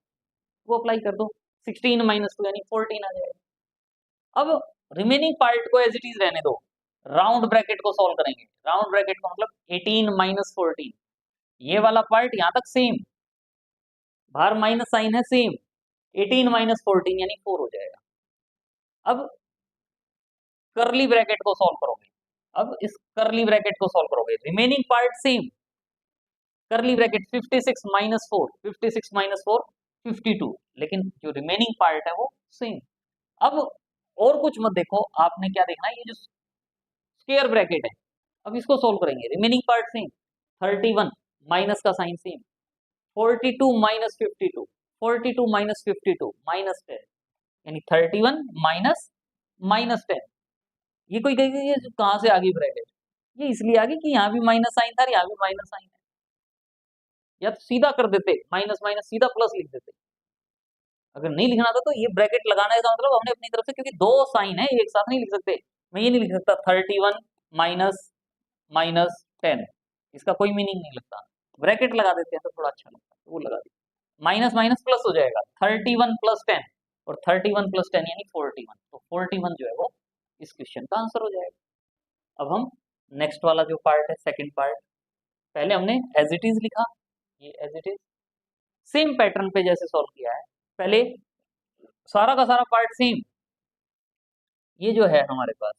[SPEAKER 1] वो अप्लाई कर दो, 16 माइनस 2 यानी 14 आ जाएगा। अब रिमेनिंग पार्ट को एज इट इज रहने दो, राउंड ब्रैकेट को सॉल्व करेंगे। राउंड ब्रैकेट का मतलब 18 माइनस 14, ये वाला पार्ट यहां तक सेम, बाहर माइनस साइन है सेम, 18 माइनस 14 यानी 4 हो जाएगा। अब कर्ली ब्रैकेट को सॉल्व करोगे, अब इस कर्ली ब्रैकेट को सॉल्व करोगे, remaining part same, curly bracket 56 minus 4, 56 minus 4 52, लेकिन जो रिमेनिंग पार्ट है वो सेम। अब और कुछ मत देखो, आपने क्या देखना है, ये जो स्क्वायर ब्रैकेट है, अब इसको सॉल्व करेंगे, रिमेनिंग पार्ट सेम, 31 माइनस का sign same, 42 minus 52, 42 minus 52 minus 10, यानी 31 माइनस माइनस 10। ये कोई कहेगा ये कहां से आ गई ब्रैकेट, ये इसलिए आ गई कि यहाँ भी माइनस साइन था, यहाँ भी माइनस साइन है, या तो सीधा कर देते, माइनस माइनस सीधा प्लस लिख देते, अगर नहीं लिखना था तो ये ब्रैकेट लगाने का मतलब हमने अपनी तरफ से, क्योंकि दो साइन है एक साथ नहीं लिख सकते, मैं ये नहीं लिख सकता 31 माइनस माइनस 10, इसका कोई मीनिंग नहीं लगता, ब्रैकेट लगा देते हैं तो थोड़ा अच्छा लगता है, तो वो लगा दिया, माइनस माइनस प्लस हो जाएगा, 31 प्लस 10 और 31 प्लस 10 यानी 41, तो 41 जो है वो इस क्वेश्चन का आंसर हो जाएगा। अब हम नेक्स्ट वाला जो पार्ट है, सेकंड पार्ट, पहले हमने एज इट इज लिखा, ये as it is same pattern पे जैसे सॉल्व किया है, पहले सारा का सारा पार्ट सेम, ये जो है हमारे पास,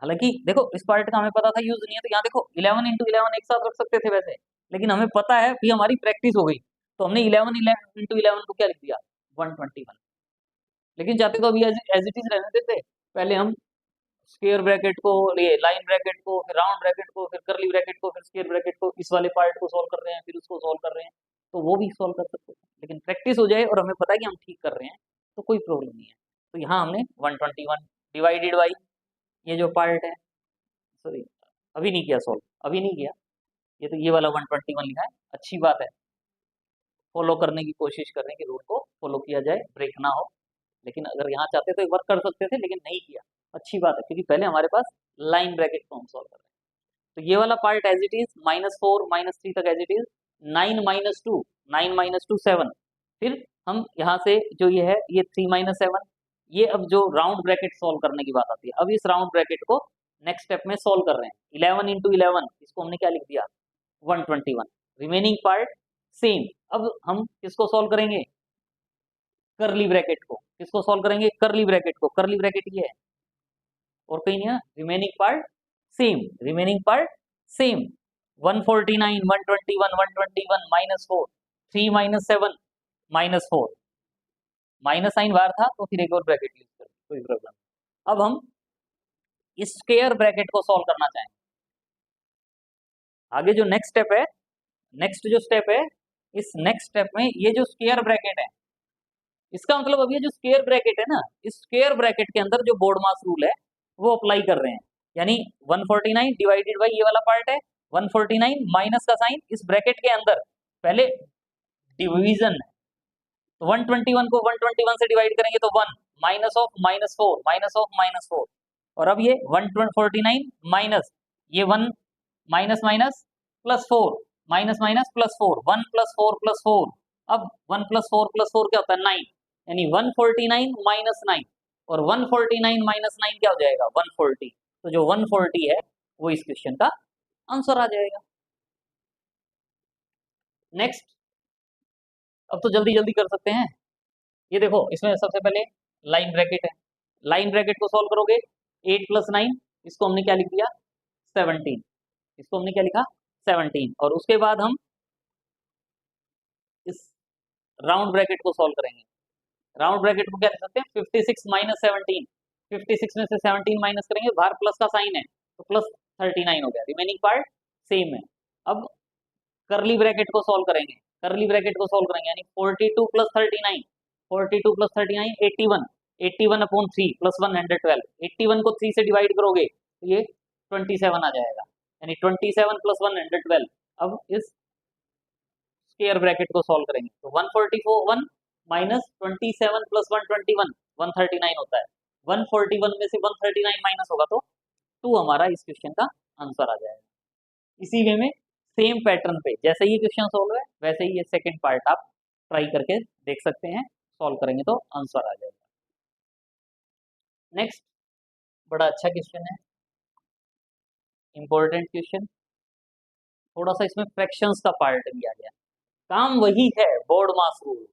[SPEAKER 1] हालांकि देखो इस पार्ट का हमें पता था यूज नहीं है, तो यहाँ देखो 11 इंटू 11 एक साथ रख सकते थे वैसे, लेकिन हमें पता है कि हमारी प्रैक्टिस हो गई, तो हमने 11 इंटू 11 को क्या लिख दिया 121, लेकिन चाहते तो अभी एज इट इज रहने देते, पहले हम स्क्वायर ब्रैकेट को, ये लाइन ब्रैकेट को, फिर राउंड ब्रैकेट को, फिर कर्ली ब्रैकेट को, फिर स्क्वायर ब्रैकेट को, इस वाले पार्ट को सॉल्व कर रहे हैं, फिर उसको सॉल्व कर रहे हैं, तो वो भी सॉल्व कर सकते हैं, लेकिन प्रैक्टिस हो जाए और हमें पता है कि हम ठीक कर रहे हैं तो कोई प्रॉब्लम नहीं है। तो यहाँ हमने 121 डिवाइडेड बाई ये जो पार्ट है, सॉरी अभी नहीं किया सॉल्व, अभी नहीं किया, ये तो ये वाला 121 लिखा है, अच्छी बात है, फॉलो करने की कोशिश कर रहे हैं कि रूल को फॉलो किया जाए, ब्रेक ना हो, लेकिन अगर यहाँ चाहते तो एक बार कर सकते थे, लेकिन नहीं किया, अच्छी बात है, क्योंकि पहले हमारे पास लाइन ब्रैकेट को हम सॉल्व कर रहे हैं। तो ये वाला पार्ट एज इट इज, -4 -3 तक as it is, 9 minus 2, 9 minus 2 7, फिर हम यहाँ से जो ये है ये 3 माइनस 7, ये अब जो राउंड ब्रैकेट सॉल्व करने की बात आती है, अब इस राउंड ब्रैकेट को नेक्स्ट स्टेप में सोल्व कर रहे हैं, 11 इंटू 11, इसको हमने क्या लिख दिया 121, रिमेनिंग पार्ट सेम। अब हम किसको सोल्व करेंगे, करली ब्रैकेट को, किसको सोल्व करेंगे, करली ब्रैकेट को, करली ब्रैकेट ये है और कहीं नहीं है, remaining part same, remaining part same, 149 121 121 minus 4, 3 minus 7 minus 4, minus sign बाहर था तो फिर एक और ब्रैकेट यूज करें, कोई प्रॉब्लम। अब हम इस स्क्वायर ब्रैकेट को सॉल्व करना चाहें, आगे जो नेक्स्ट स्टेप है, नेक्स्ट जो स्टेप है, इस नेक्स्ट स्टेप में ये जो स्क्वायर ब्रैकेट है, इसका मतलब अब ये जो स्क्वायर ब्रैकेट है ना, इस स्क्वायर ब्रैकेट के अंदर जो बोर्डमास रूल है वो अप्लाई कर रहे हैं, यानी 149 डिवाइडेड बाई ये वाला पार्ट है, 149 माइनस का साइन इस ब्रैकेट के अंदर, पहले डिवीजन है तो 121 को 121 से डिवाइड करेंगे तो 1 minus of minus 4 minus of minus 4, और अब ये 149 माइनस ये 1 minus minus plus 4 minus minus plus 4, 1 plus 4 plus 4, अब 1 प्लस 4 प्लस 4 क्या होता है 9, यानी 149 माइनस 9, और 149 माइनस 9 क्या हो जाएगा 140, तो जो 140 है वो इस क्वेश्चन का आंसर आ जाएगा। नेक्स्ट, अब तो जल्दी जल्दी कर सकते हैं, ये देखो इसमें सबसे पहले लाइन ब्रैकेट है, लाइन ब्रैकेट को सॉल्व करोगे 8 प्लस 9, इसको हमने क्या लिख दिया 17, इसको हमने क्या लिखा 17, और उसके बाद हम इस राउंड ब्रैकेट को सॉल्व करेंगे, राउंड ब्रैकेट को क्या लिख सकते हैं 56 माइनस 17, 56 में से 17 माइनस करेंगे, बाहर प्लस का साइन है तो प्लस 39 हो गया, रिमेनिंग पार्ट सेम है। अब करली ब्रैकेट को सॉल्व करेंगे, करली ब्रैकेट को सॉल्व करेंगे, यानी 42 प्लस 39, 42 प्लस 39 81, 81 अपॉन 3 प्लस 112, 81 को 3 से डिवाइड करोगे तो ये 27 आ जाएगा, यानी 27 प्लस 112। अब इस स्क्वायर ब्रैकेट को सॉल्व करेंगे तो 144 माइनस 27 प्लस 121 139 होता है, 141 में से 139 माइनस होगा तो 2 हमारा इस क्वेश्चन का आंसर आ जाएगा। इसी वे में सेम पैटर्न पे जैसे ये क्वेश्चन सॉल्व है वैसे ही ये सेकंड पार्ट आप ट्राई करके देख सकते हैं, सॉल्व करेंगे तो आंसर आ जाएगा। नेक्स्ट, बड़ा अच्छा क्वेश्चन है, इंपॉर्टेंट क्वेश्चन, थोड़ा सा इसमें फ्रैक्शंस का पार्ट भी आ गया, काम वही है बोर्ड मास रूल।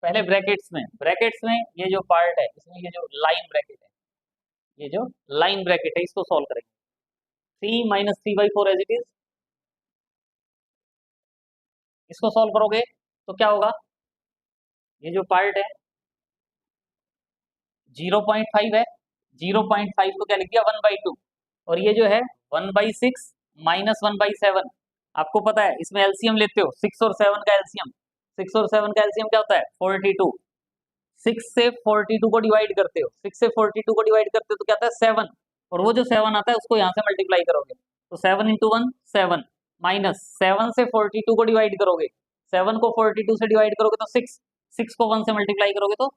[SPEAKER 1] पहले ब्रैकेट्स में ये जो पार्ट है, इसमें ये जो लाइन ब्रैकेट है, ये जो लाइन ब्रैकेट है इसको सॉल्व करेंगे, 3 माइनस 3/4 एज इट इज, इसको सॉल्व करोगे तो क्या होगा, ये जो पार्ट है 0.5 है, 0.5 को क्या लिख दिया 1/2, और ये जो है 1/6 माइनस 1/7, आपको पता है इसमें एलसीएम लेते हो 6 और 7 का एलसीएम, 6 और 7 का एलसीएम क्या होता है 42, 6 से 42 को डिवाइड करते हो, 6 से 42 को डिवाइड करते हो तो क्या आता है 7, और वो जो 7 आता है उसको यहाँ से मल्टीप्लाई करोगे तो 7 इंटू 1 7, माइनस 7 से 42 को डिवाइड करोगे, 7 को 42 से डिवाइड करोगे तो 6, 6 को 1 से मल्टीप्लाई करोगे तो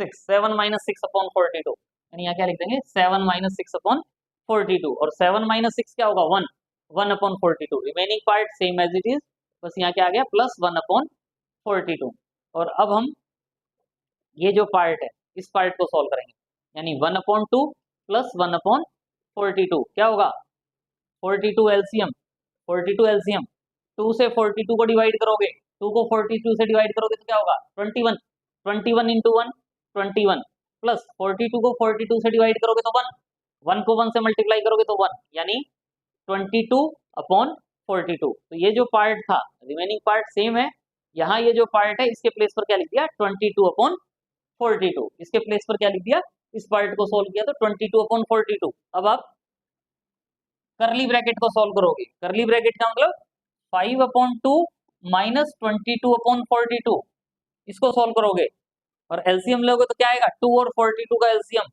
[SPEAKER 1] 6, 7 माइनस 6 अपॉन 42, यानी यहाँ क्या लिख देंगे 7 माइनस 6 अपॉन 42, और 7 माइनस 6 क्या होगा 1, 1 upon 42, remaining part same as it is, बस यहाँ क्या आ गया प्लस 1 अपॉन 42, और अब हम ये जो पार्ट है इस पार्ट को सॉल्व करेंगे, यानी 1/2 प्लस 1/42 क्या होगा 42 एलसीएम, 42 एलसीएम, 2 से 42 को डिवाइड करोगे, 2 को 42 से डिवाइड करोगे तो क्या होगा 21, 21 इंटू 1 21, प्लस 42 को 42 से डिवाइड करोगे तो 1, 1 को 1 से मल्टीप्लाई करोगे तो 1, यानी 22/42, तो ये जो पार्ट था रिमेनिंग पार्ट सेम है, यहाँ ये जो पार्ट है इसके प्लेस पर क्या लिख दिया 22/42, इसके प्लेस पर क्या लिख दिया, इस पार्ट को सोल्व किया तो 22/42। अब आप करली ब्रैकेट को सोल्व करोगे, करली ब्रैकेट का मतलब 5/2 माइनस 22/42, इसको सोल्व करोगे और एलसीएम लोगे तो क्या आएगा 2 और 42 का एलसीएम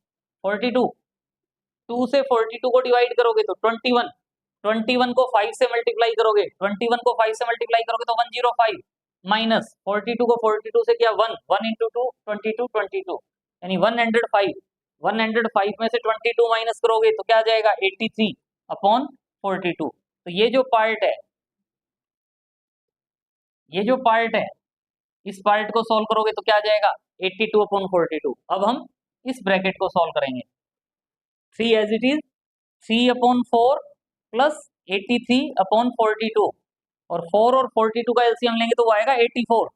[SPEAKER 1] 42, 2 से 42 को डिवाइड करोगे तो 21, 21 को 5 से मल्टीप्लाई करोगे, 21 को 5 से मल्टीप्लाई करोगे तो 105, माइनस 42 को 42 से क्या 1, 1 इंटू 2 22 22, यानी 105, 105 में से 22 माइनस करोगे तो क्या आ जाएगा 83/42, तो ये जो पार्ट है, ये जो पार्ट है इस पार्ट को सोल्व करोगे तो क्या आ जाएगा 82 अपॉन 42। अब हम इस ब्रैकेट को सॉल्व करेंगे। 3 as it is, 3 upon 4 plus 83 upon 42, और 4 और 42 का एलसीएम लेंगे तो वो आएगा 84।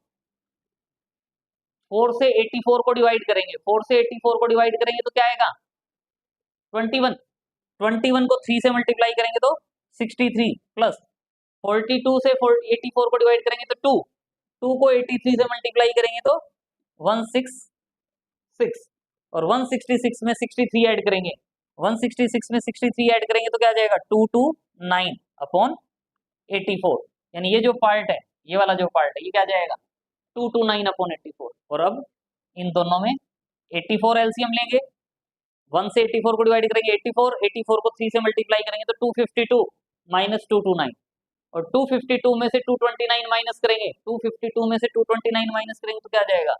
[SPEAKER 1] 4 से 84 को डिवाइड करेंगे, 4 से 84 को डिवाइड करेंगे तो क्या आएगा 21। 21 को 3 से मल्टीप्लाई करेंगे तो 63 प्लस 42 से 84 को डिवाइड करेंगे तो 2, 2 को 83 से मल्टीप्लाई करेंगे तो 166, और 166 में 63 ऐड करेंगे, 166 में 63 ऐड करेंगे तो क्या आ जाएगा 229 अपॉन 84। यानी ये जो पार्ट है, ये वाला जो पार्ट है, ये क्या जाएगा 229 अपॉन 84। और अब इन दोनों में 84 एलसीएम लेंगे, 1 से 84 को डिवाइड करेंगे 84, 84 को 3 से मल्टीप्लाई करेंगे तो 252 माइनस 229, और 252 में से 229 माइनस करेंगे, 252 में से 229 माइनस करेंगे तो क्या जाएगा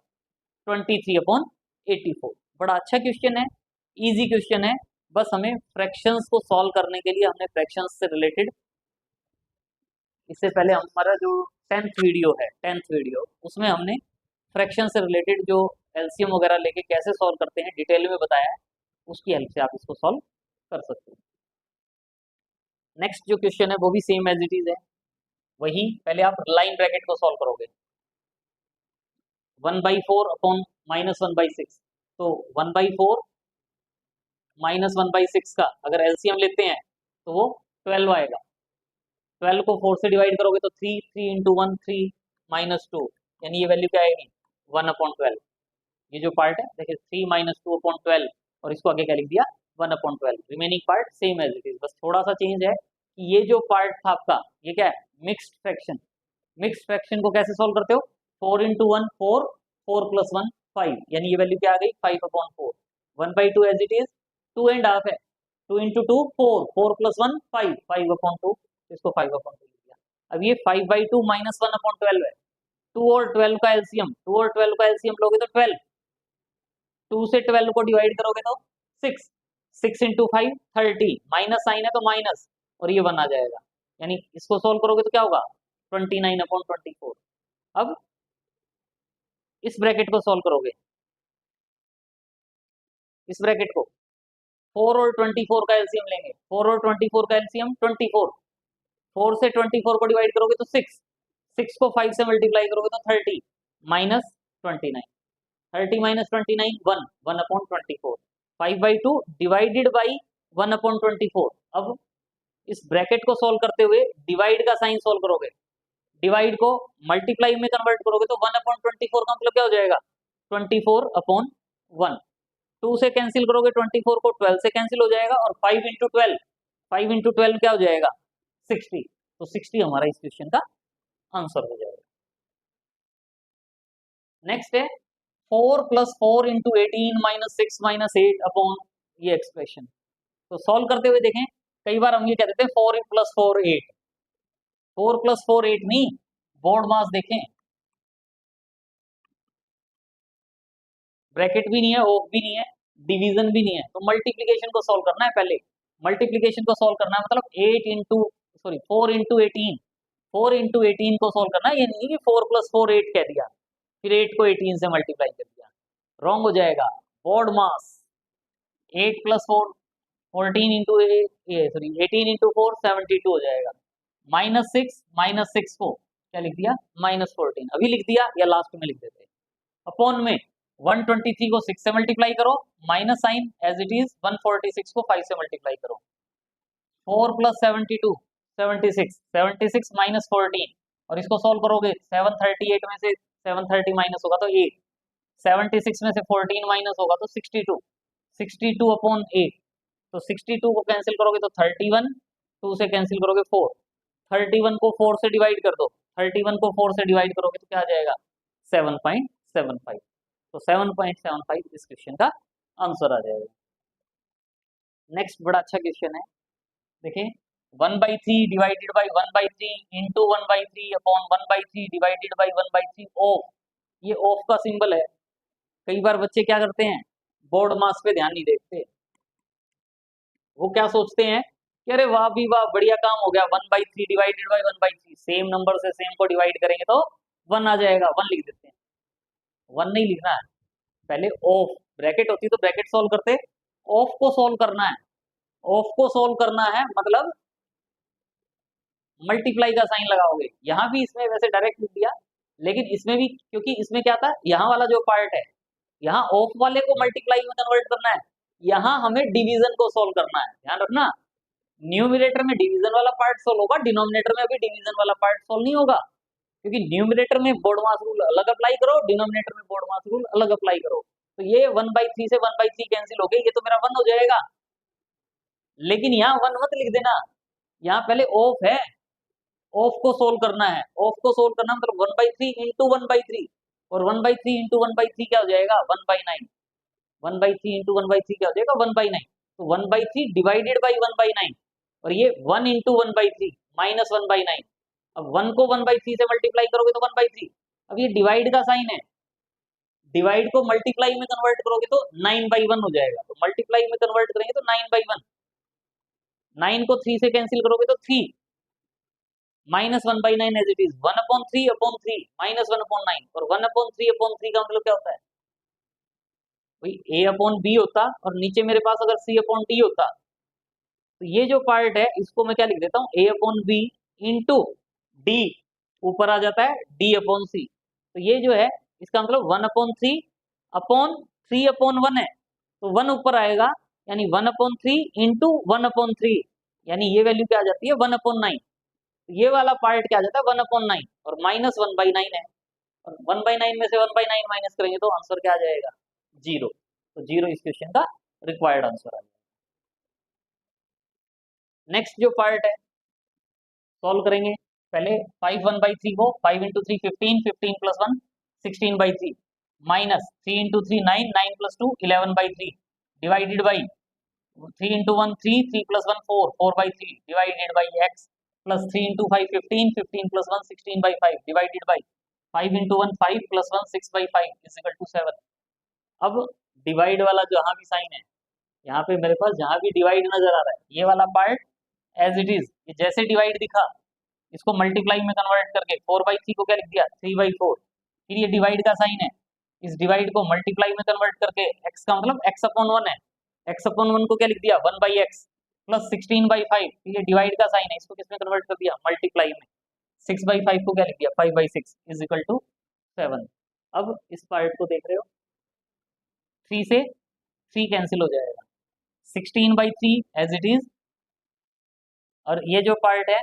[SPEAKER 1] 23 अपॉन 84। बड़ा अच्छा क्वेश्चन है, इजी क्वेश्चन है। बस हमें फ्रैक्शंस को सॉल्व करने के लिए हमने फ्रैक्शंस से रिलेटेड, इससे पहले हमारा जो 10th वीडियो है, 10th वीडियो, उसमें हमने फ्रैक्शन से रिलेटेड जो एलसीएम वगैरह लेके कैसे सॉल्व करते हैं डिटेल में बताया है, उसकी हेल्प से आप इसको सॉल्व कर सकते हो। नेक्स्ट जो क्वेश्चन है वो भी सेम एज इट इज है, वही पहले आप लाइन ब्रैकेट को सॉल्व करोगे। 1/4 अपॉन -1/6, तो 1/4 -1/6 का अगर एलसीएम लेते हैं तो वो 12 आएगा। 12 को 4 से डिवाइड करोगे तो 3, 3 इंटू 1 3 माइनस 2, यानी ये वैल्यू क्या आएगी 1/12। ये जो पार्ट है देखिए 3 माइनस 2/12, और इसको आगे क्या लिख दिया 1/12। Remaining part same as it is, बस थोड़ा सा चेंज है कि ये जो पार्ट था आपका ये क्या है मिक्स्ड फ्रैक्शन। मिक्स्ड फ्रैक्शन को कैसे सॉल्व करते हो 4 इंटू 1 4, 4 प्लस 1 5, यानी ये वैल्यू क्या आ गई 5/4। 1/2 एज इट इज, 2.5 है, 2 इंटू 2 4, 4 प्लस 1 5, 5/2, इसको 5/2 लिख दिया। अब ये 5/2 माइनस 1/12 है, 2 और 12 का एलसीएम, 2 और 12 का एलसीएम लोगे तो 12, 2 से 12 को डिवाइड करोगे तो 6, 6 इंटू 5 30, माइनस साइन है तो माइनस, और ये 1 आ जाएगा। यानी इसको सोल्व करोगे तो क्या होगा 29/24। अब इस ब्रैकेट को सोल्व करोगे, इस ब्रैकेट को 4 और 24 का एलसीएम लेंगे, 4 और 24 का एलसीएम 24, 4 से 24 को डिवाइड करोगे तो 6, 6 को 5 से मल्टीप्लाई करोगे तो 30 माइनस 29, 30 माइनस 29 1, 1/24, 5/2 डिवाइडेड बाई 1/24। अब इस ब्रैकेट को सॉल्व करते हुए डिवाइड का साइन सॉल्व करोगे, डिवाइड को मल्टीप्लाई में कन्वर्ट करोगे तो 1/24 का मतलब क्या हो जाएगा 24/1। 2 से कैंसिल करोगे 24 को, 12 से कैंसिल हो जाएगा, और 5 इंटू 12, 5 इंटू 12 क्या हो जाएगा 60, तो 60 हमारा इस क्वेश्चन का आंसर हो जाएगा। नेक्स्ट है 4 plus 4 into 18 minus 6 minus 8 upon ये एक्सप्रेशन। तो सॉल्व करते हुए देखें, कई बार हम ये कह देते हैं 4 प्लस 4 8, 4 प्लस 4 8 नहीं, बोर्ड मास देखें, ब्रैकेट भी नहीं है, ऑफ भी नहीं है, डिवीजन भी नहीं है, तो मल्टीप्लीकेशन को सॉल्व करना है। पहले मल्टीप्लीकेशन को सॉल्व करना है, मतलब 8 इंटू सॉरी 4 इंटू 18, 4 इंटू 18 को सॉल्व करना है। ये नहीं कि 4 प्लस 4 8 कह दिया फिर 8 को 18 से मल्टीप्लाई कर दिया, रॉन्ग हो जाएगा। बोर्ड मास 8 प्लस 4 14 इंटू सॉरी 18 इंटू 4 72 हो जाएगा, -6 को क्या लिख दिया -14, अभी लिख दिया या लास्ट में लिख देते, अपॉन में 123 को 6 से मल्टीप्लाई करो, minus sign as it is, 146 को 5 से मल्टीप्लाई करो, 4 प्लस 72 76, 76 माइनस 14, और इसको सोल्व करोगे 738 में से 730 माइनस होगा तो 8, 76 में से 14 माइनस होगा तो 62, 62 अपॉन 8, तो 62 को कैंसिल करोगे तो 31, 2 से कैंसिल करोगे 4, 31 को 4 से डिवाइड कर दो, 31 को 4 से डिवाइड करोगे तो क्या आ जाएगा 7.75, तो 7.75 इस क्वेश्चन का आंसर आ जाएगा। नेक्स्ट बड़ा अच्छा क्वेश्चन है, देखिए 1/3 divided by 1/3 into 1/3 upon 1/3 divided by 1/3 of, ये ऑफ का सिंबल है। कई बार बच्चे क्या करते हैं बोर्ड मास पे ध्यान नहीं देते, वो क्या सोचते हैं कि अरे वाह भी वाह बढ़िया काम हो गया, 1/3 डिवाइडेड बाई 1/3, सेम नंबर से सेम को डिवाइड करेंगे तो 1 आ जाएगा, 1 लिख देते हैं। 1 नहीं लिखना है, पहले ऑफ ब्रैकेट होती तो ब्रैकेट सॉल्व करते, ऑफ को सॉल्व करना है, ऑफ को सॉल्व करना है मतलब मल्टीप्लाई का साइन लगाओगे। यहाँ भी इसमें वैसे डायरेक्ट लिख दिया, लेकिन इसमें भी क्योंकि इसमें क्या था, यहाँ वाला जो पार्ट है, यहाँ ऑफ वाले को मल्टीप्लाई में कन्वर्ट करना है, यहाँ हमें डिवीजन को सॉल्व करना है। ध्यान रखना, न्यूमिनेटर में डिवीजन वाला पार्ट सॉल्व होगा, डिनोमिनेटर में भी डिवीजन वाला पार्ट सॉल्व नहीं होगा, क्योंकि न्यूमिनेटर में बोर्डमास रूल अलग अप्लाई करो, डिनोमिनेटर में बोर्डमास रूल अलग अप्लाई करो। तो ये 1/3 से 1/3 कैंसिल हो गई, ये तो मेरा 1 हो जाएगा। लेकिन यहाँ 1 मत लिख देना, यहाँ पहले ऑफ है, ऑफ को सोल्व करना है, ऑफ को सोल्व करना मतलब 1/3 इंटू 1/3, और 1/3 इंटू 1/3 क्या हो जाएगा 1/9, 1/3 इंटू 1/3 क्या हो जाएगा 1/9, तो 1/3 डिवाइडेड बाई 1/9, और ये 1 इंटू 1/3 माइनस 1/9। अब 1 को 1/3 से मल्टीप्लाई करोगे तो 1/3, अब ये डिवाइड का साइन है, डिवाइड को मल्टीप्लाई में कन्वर्ट करोगे तो 9/1 हो जाएगा, तो मल्टीप्लाई में कन्वर्ट करेंगे तो 9/1, 9 को 3 से कैंसिल करोगे तो 3 minus 1/9 as it is, 1/3/3 minus 1/9, और 1/3/3 का मतलब क्या होता है भाई a/b होता, और नीचे मेरे पास अगर c/d होता, तो ये जो पार्ट है इसको मैं क्या लिख देता हूँ a/b इंटू d, ऊपर आ जाता है d/c, तो ये जो है इसका मतलब 1/3/3/1 है, तो 1 ऊपर आएगा, यानी 1/3 इंटू 1/3, यानी ये वैल्यू क्या आ जाती है 1/9, ये वाला पार्ट क्या आ जाता है 1/9, और माइनस 1/9 है, और 1/9 में से 1/9 माइनस करेंगे तो आंसर क्या आ जाएगा 0, तो 0 इस क्वेश्चन का रिक्वायर्ड आंसर आ जाएगा। नेक्स्ट जो पार्ट है सॉल्व करेंगे, पहले 5 1/3 को 5 into 3 15, 15 plus 1 16/3, minus 3 into 3 9, 9 plus 2 11/3, divided by 3 into 1 3, 3 plus 1 4, 4/3, divided by x, plus 3 into 5 15, 15 plus 1 16/5, divided by 5 into 1 5 plus 1 6/5 is equal to 7। अब डिवाइड वाला जहां भी साइन है, यहाँ पे मेरे पास जहां भी डिवाइड नजर आ रहा है, ये वाला पार्ट एज इट इज, जैसे डिवाइड दिखा इसको मल्टीप्लाई में कन्वर्ट करके 4/3 को क्या लिख दिया 3/4, फिर ये डिवाइड का साइन है, इस डिवाइड को मल्टीप्लाई में कन्वर्ट करके x का मतलब x/1 है, x/1 को क्या लिख दिया 1/x, प्लस 16/5, ये डिवाइड का साइन है, इसको किसमें कन्वर्ट कर दिया मल्टीप्लाई में, 6/5 को क्या लिख दिया 5/6 इज इक्वल टू 7। अब इस पार्ट को देख रहे हो, 3 से 3 कैंसिल हो जाएगा, 16/3 एज इट इज, और ये जो पार्ट है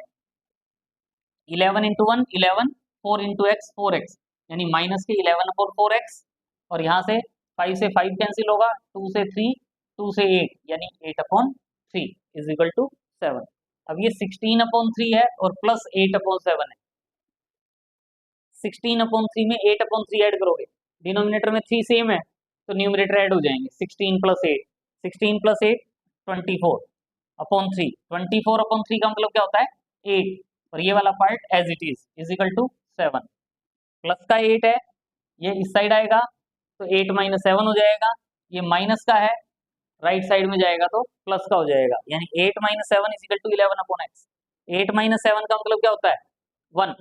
[SPEAKER 1] 11 इंटू 1 11, 4 इंटू एक्स 4x, यानी माइनस के 11/4x, और यहाँ से 5 से 5 कैंसिल होगा, 2 से 3, 2 से 8, यानी 8/3 इज इक्वल टू 7। अब ये 16/3 है और प्लस 8/7 है, 16/3 में 8/3 ऐड करोगे, डिनोमिनेटर में 3 सेम है तो न्यूमरेटर ऐड हो जाएंगे, 16 प्लस 8, 16 प्लस 8 24/3, 24/3 का मतलब क्या होता है 8, और ये वाला part as it is equal to 7, plus का 8 है, ये इस साइड आएगा तो 8 माइनस 7 हो जाएगा, ये माइनस का है राइट साइड में जाएगा तो प्लस का हो जाएगा, यानी 8 minus 7 is equal to 11/x, 8 minus 7 का मतलब क्या होता है 1,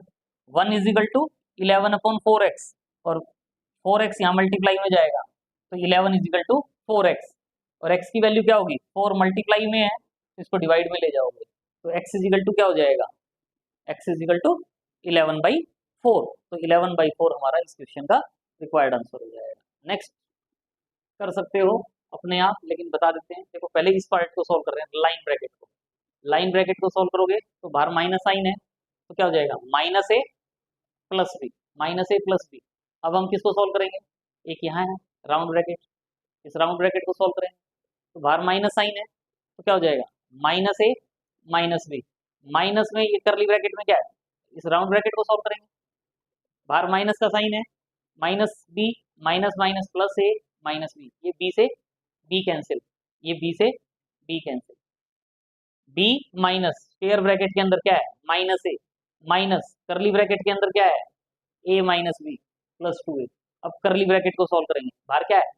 [SPEAKER 1] 1 इज इक्वल टू 11/4x, और 4x यहाँ मल्टीप्लाई में जाएगा तो 11 इज इक्वल टू 4x, और x की वैल्यू क्या होगी 4 मल्टीप्लाई में है तो इसको डिवाइड में ले जाओगे तो x इज इक्वल टू क्या हो जाएगा x इज इक्वल टू 11/4, तो 11/4 हमारा इस क्वेश्चन का रिक्वायर्ड आंसर हो जाएगा। नेक्स्ट कर सकते हो अपने आप, लेकिन बता देते हैं, देखो पहले इस पार्ट को सॉल्व कर रहे हैं, लाइन ब्रैकेट को, लाइन ब्रैकेट को सॉल्व करोगे तो बाहर माइनस साइन है तो क्या हो जाएगा माइनस ए प्लस बी, माइनस ए प्लस बी। अब हम किसको सॉल्व करेंगे, एक यहाँ है राउंड ब्रैकेट, इस राउंड ब्रैकेट को सॉल्व करेंगे तो बाहर माइनस साइन है तो क्या हो जाएगा minus A minus B, minus में ये करली ब्रैकेट में क्या है, इस राउंड ब्रैकेट को सॉल्व करेंगे, बाहर माइनस का साइन है, minus B minus minus plus A minus B, ये बी से बी कैंसिल, ये बी से B cancel, B minus square bracket के अंदर क्या है minus A, minus curly bracket के अंदर क्या है ए माइनस बी प्लस 2a। अब करली ब्रैकेट को सॉल्व करेंगे, बाहर क्या है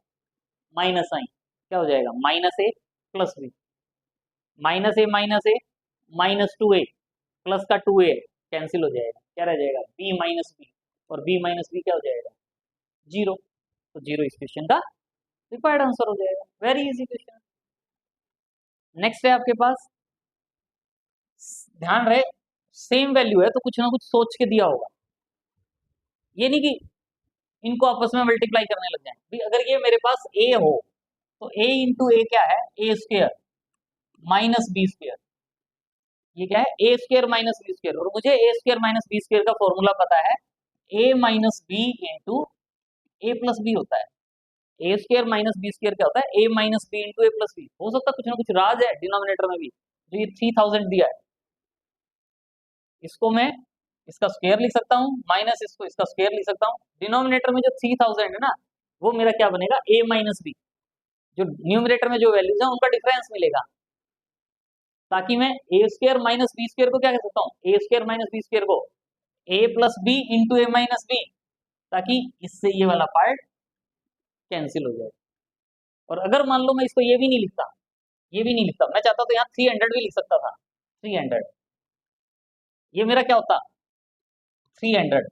[SPEAKER 1] माइनस साइन, क्या हो जाएगा minus A plus B, minus A minus 2a plus का 2a कैंसिल हो जाएगा, क्या रह जाएगा b माइनस बी, और b माइनस बी क्या हो जाएगा 0, तो 0 इस क्वेश्चन का रिक्वायर्ड आंसर हो जाएगा। Very easy question. नेक्स्ट है आपके पास, ध्यान रहे सेम वैल्यू है तो कुछ ना कुछ सोच के दिया होगा, ये नहीं कि इनको आपस में मल्टीप्लाई करने लग जाए भी। अगर ये मेरे पास a हो तो a इंटू ए क्या है, A square minus B square, ये क्या है A square minus B square, और मुझे A square minus B square का फॉर्मूला पता है a minus B into A plus B होता है। A square minus B square क्या होता है, a minus B into A plus B. हो सकता है कुछ ना कुछ राज है डिनोमिनेटर में भी, जो ये 3000 दिया है, इसको मैं इसका स्क्वायर लिख सकता हूँ, माइनस इसको इसका स्क्वायर लिख सकता हूँ। डिनोमिनेटर में जो 3000 है ना, वो मेरा क्या बनेगा, a माइनस बी। जो न्यूमरेटर में जो वैल्यूज है उनका डिफरेंस मिलेगा, ताकि मैं A square minus B square को क्या कह सकता हूँ, A square minus B square को a plus B into A minus B, ताकि इससे ये वाला पार्ट कैंसिल हो जाए। और अगर मान लो मैं इसको ये भी नहीं लिखता, ये भी नहीं लिखता, मैं चाहता तो यहाँ 300 भी लिख सकता था, 300, ये मेरा क्या होता 300।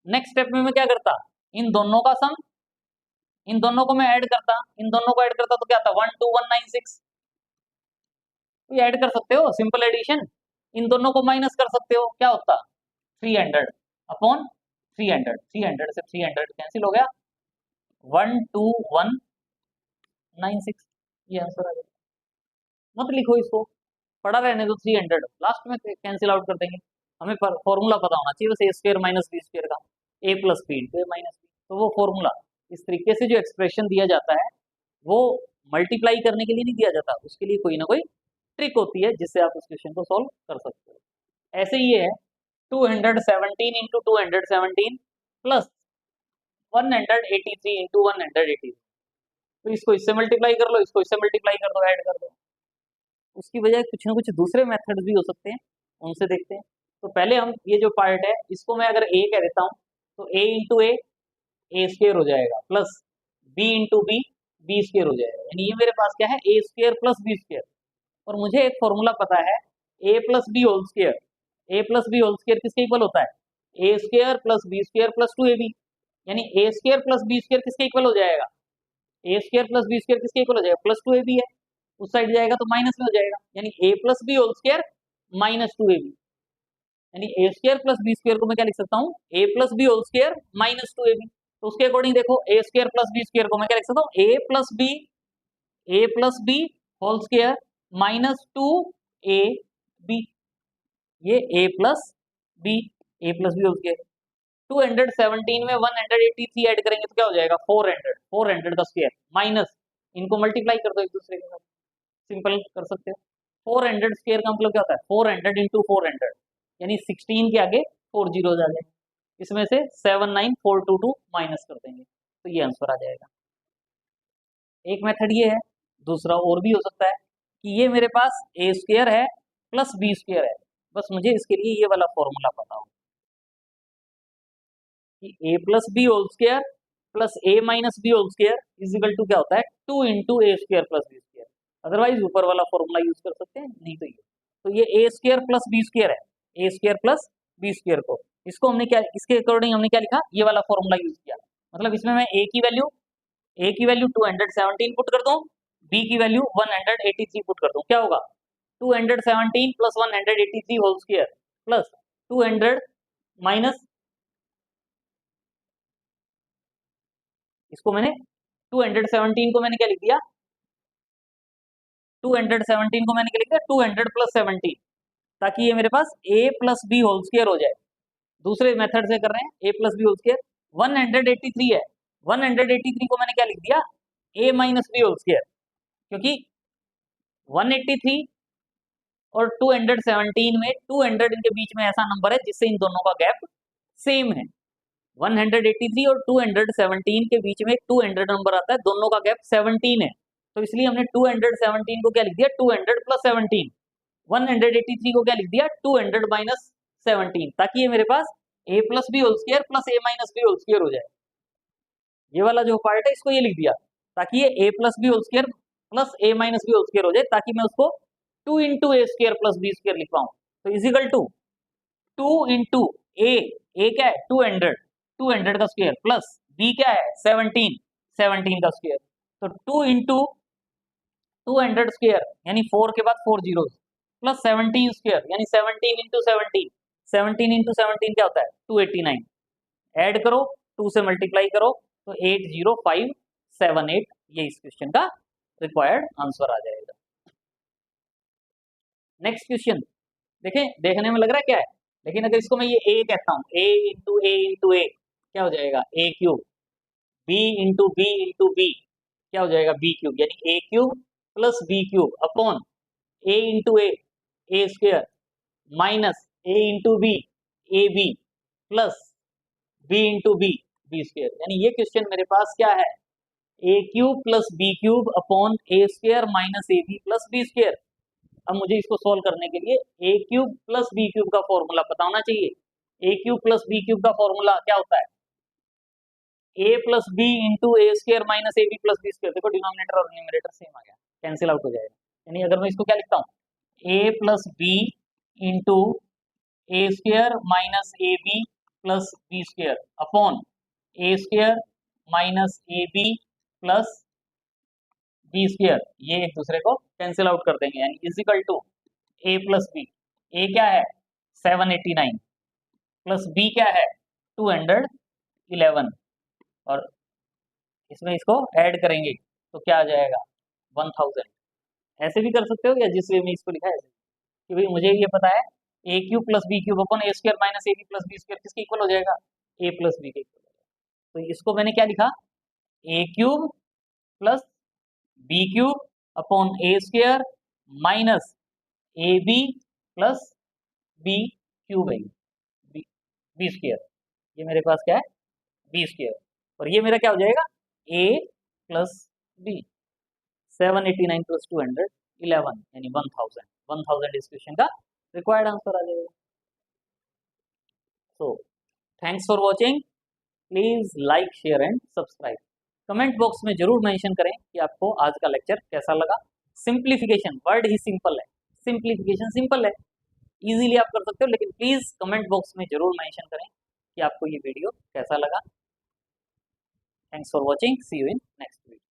[SPEAKER 1] नेक्स्ट स्टेप में मैं क्या करता, इन दोनों का सम, इन दोनों को मैं ऐड करता, इन दोनों को ऐड करता तो क्या था 12196, तो ऐड कर सकते हो, सिंपल एडिशन। इन दोनों को माइनस कर सकते हो, क्या होता 300 अपॉन 300, 300 से 300 कैंसिल हो गया, 12196, ये आंसर आ गया। मत लिखो इसको, पड़ा रहने दो 300, लास्ट में कैंसिल आउट कर देंगे। हमें फॉर्मूला पता होना चाहिए बस, ए स्क्वायर माइनस बी स्क्वायर का, ए plus B into A minus B. तो वो फॉर्मूला, इस तरीके से जो एक्सप्रेशन दिया जाता है वो मल्टीप्लाई करने के लिए नहीं दिया जाता, उसके लिए कोई ना कोई ट्रिक होती है जिससे आप उस क्वेश्चन को सॉल्व कर सकते हो। ऐसे ही है 217 इंटू 217 प्लस 183 इंटू 183, तो इसको इससे मल्टीप्लाई कर लो, इसको इससे मल्टीप्लाई कर दो, ऐड कर दो। उसकी बजाय कुछ ना कुछ दूसरे मेथड भी हो सकते हैं, उनसे देखते हैं। तो पहले हम ये जो पार्ट है इसको मैं अगर a कह देता हूँ तो a इंटू ए स्क्वायर हो जाएगा, plus b into B square हो जाएगा। यानी ये मेरे पास क्या है, A square plus B square. और मुझे एक फॉर्मूला पता है a plus B whole square, A plus B whole square किसके इक्वल होता है, A square plus B square plus 2ab। यानी A square plus B square किसके इक्वल हो जाएगा, A square plus B square किसके इक्वल हो जाएगा, प्लस 2ab है, उस साइड जाएगा तो माइनस में हो जाएगा, यानी A plus B whole square minus 2ab। यानी A square plus B square को मैं क्या लिख सकता हूँ, ए plus B whole square minus 2ab। तो उसके अकॉर्डिंग देखो A square plus B square को मैं क्या लिख सकता हूँ, ए plus B whole square minus 2ab, ये A plus B whole square. 217 में 183 ऐड करेंगे तो क्या हो जाएगा 400, 400 का स्क्वायर माइनस, इनको मल्टीप्लाई कर दो एक दूसरे के साथ, सिंपल कर सकते हो। 400 स्क्वायर का मतलब क्या होता है, 400 इंटू 400, यानी 16 के आगे 4 जीरो आ जाएंगे, इसमें से 79422 माइनस कर देंगे तो ये आंसर आ जाएगा। एक मेथड ये है, दूसरा और भी हो सकता है कि ये मेरे पास ए स्क्वायर है प्लस बी स्क्वायर है, बस मुझे इसके लिए ये वाला फॉर्मूला पता हो कि A plus B whole square plus A minus B whole square is equal to क्या होता है 2 इंटू ए square plus B square. Otherwise ऊपर वाला फॉर्मूला यूज कर सकते हैं, नहीं तो ये ए स्क्वायर प्लस बी स्क्वायर है, A square plus B square को, इसको हमने क्या, इसके अकॉर्डिंग हमने क्या लिखा, ये वाला फॉर्मूला यूज किया। मतलब इसमें मैं ए की वैल्यू 217 पुट कर दूं, बी की वैल्यू 183 पुट कर दूं, क्या होगा 217 plus 183 whole square plus 200 minus, इसको मैंने 217 को मैंने क्या लिख दिया, 217 को मैंने क्या लिख दिया 200 प्लस 17, ताकि ये मेरे पास a plus B whole square हो जाए। दूसरे मेथड से कर रहे हैं, a plus B whole square 183 है, 183 को मैंने क्या लिख दिया a minus B whole square, क्योंकि 183 और 217 में 200 इनके बीच में ऐसा नंबर है जिससे इन दोनों का गैप सेम है। 183 और 217 के बीच में एक 200 नंबर आता है, दोनों का गैप 17 है, तो इसलिए हमने 217 को क्या लिख दिया 200 प्लस 17, 183 को क्या लिख दिया 200 माइनस 17, ताकि ये मेरे पास a plus B whole square plus A minus B whole square हो जाए। ये वाला जो पार्ट है इसको ये लिख दिया ताकि ये a plus B whole square plus A minus B whole square हो जाए, ताकि मैं उसको 2 इंटू ए स्क्वायर प्लस बी स्क्वायर लिख पाऊँ। तो इजिकल टू 2 इंटू ए क्या है 200 का स्क्वायर प्लस बी क्या है 17 का स्क्वायर, तो 2 इंटू 200 स्क्वायर यानी 4 के बाद 4 जीरो प्लस 17 स्क्वायर यानी 17 इंटू 17, 17 इंटू 17 क्या होता है 289, ऐड करो 2 से मल्टीप्लाई करो तो 80578, ये इस क्वेश्चन का रिक्वायर्ड आंसर आ जाएगा। नेक्स्ट क्वेश्चन देखें, देखने में लग रहा है क्या है, लेकिन अगर इसको मैं ये ए कहता हूँ, ए क्या हो जाएगा ए क्यूब, बी क्या हो जाएगा बी क्यूब, यानी a cube plus b cube upon a into A square minus a into b a b plus B into B square. यानी ये क्वेश्चन मेरे पास क्या है, a cube plus b cube upon a square minus a b plus B square. अब मुझे इसको solve करने के लिए a cube plus b cube का फॉर्मूला पता होना चाहिए। A cube plus b cube का फॉर्मूला क्या होता है, a plus B into A square minus a b plus B square. देखो डिनोमिनेटर और न्यूमरेटर सेम आ गया, कैंसिल आउट हो जाएगा। यानी अगर मैं इसको क्या लिखता हूँ ए plus B into A square minus a b plus B square upon a square minus a b plus B square, ये एक दूसरे को कैंसिल आउट कर देंगे, यानी is equal to a plus b. ए क्या है 789 प्लस बी क्या है 211 और इसमें इसको ऐड करेंगे तो क्या आ जाएगा 1000। ऐसे भी कर सकते हो या जिस वे में इसको लिखा है कि भाई मुझे ये पता है a cube plus b cube upon a square minus a b plus B square किसके इक्वल हो जाएगा, ए प्लस बी के इक्वल हो जाएगा। तो इसको मैंने क्या लिखा, a cube plus b cube upon a square minus a b plus b cube है, बी स्क्वायर, ये मेरे पास क्या है बी स्क्वायर, और ये मेरा क्या हो जाएगा ए प्लस बी। 789 प्लस 211 यानी 1000 इस क्वेश्चन का रिक्वायर्ड आंसर आ जाएगा। So thanks for watching, please like share and subscribe. Comment box में जरूर मेंशन करें कि आपको आज का लेक्चर कैसा लगा। सिंप्लीफिकेशन वर्ड ही सिंपल है, सिंप्लीफिकेशन सिंपल है, इजीली आप कर सकते हो, लेकिन प्लीज कमेंट बॉक्स में जरूर मेंशन करें कि आपको ये वीडियो कैसा लगा। Thanks for watching, see you in next video.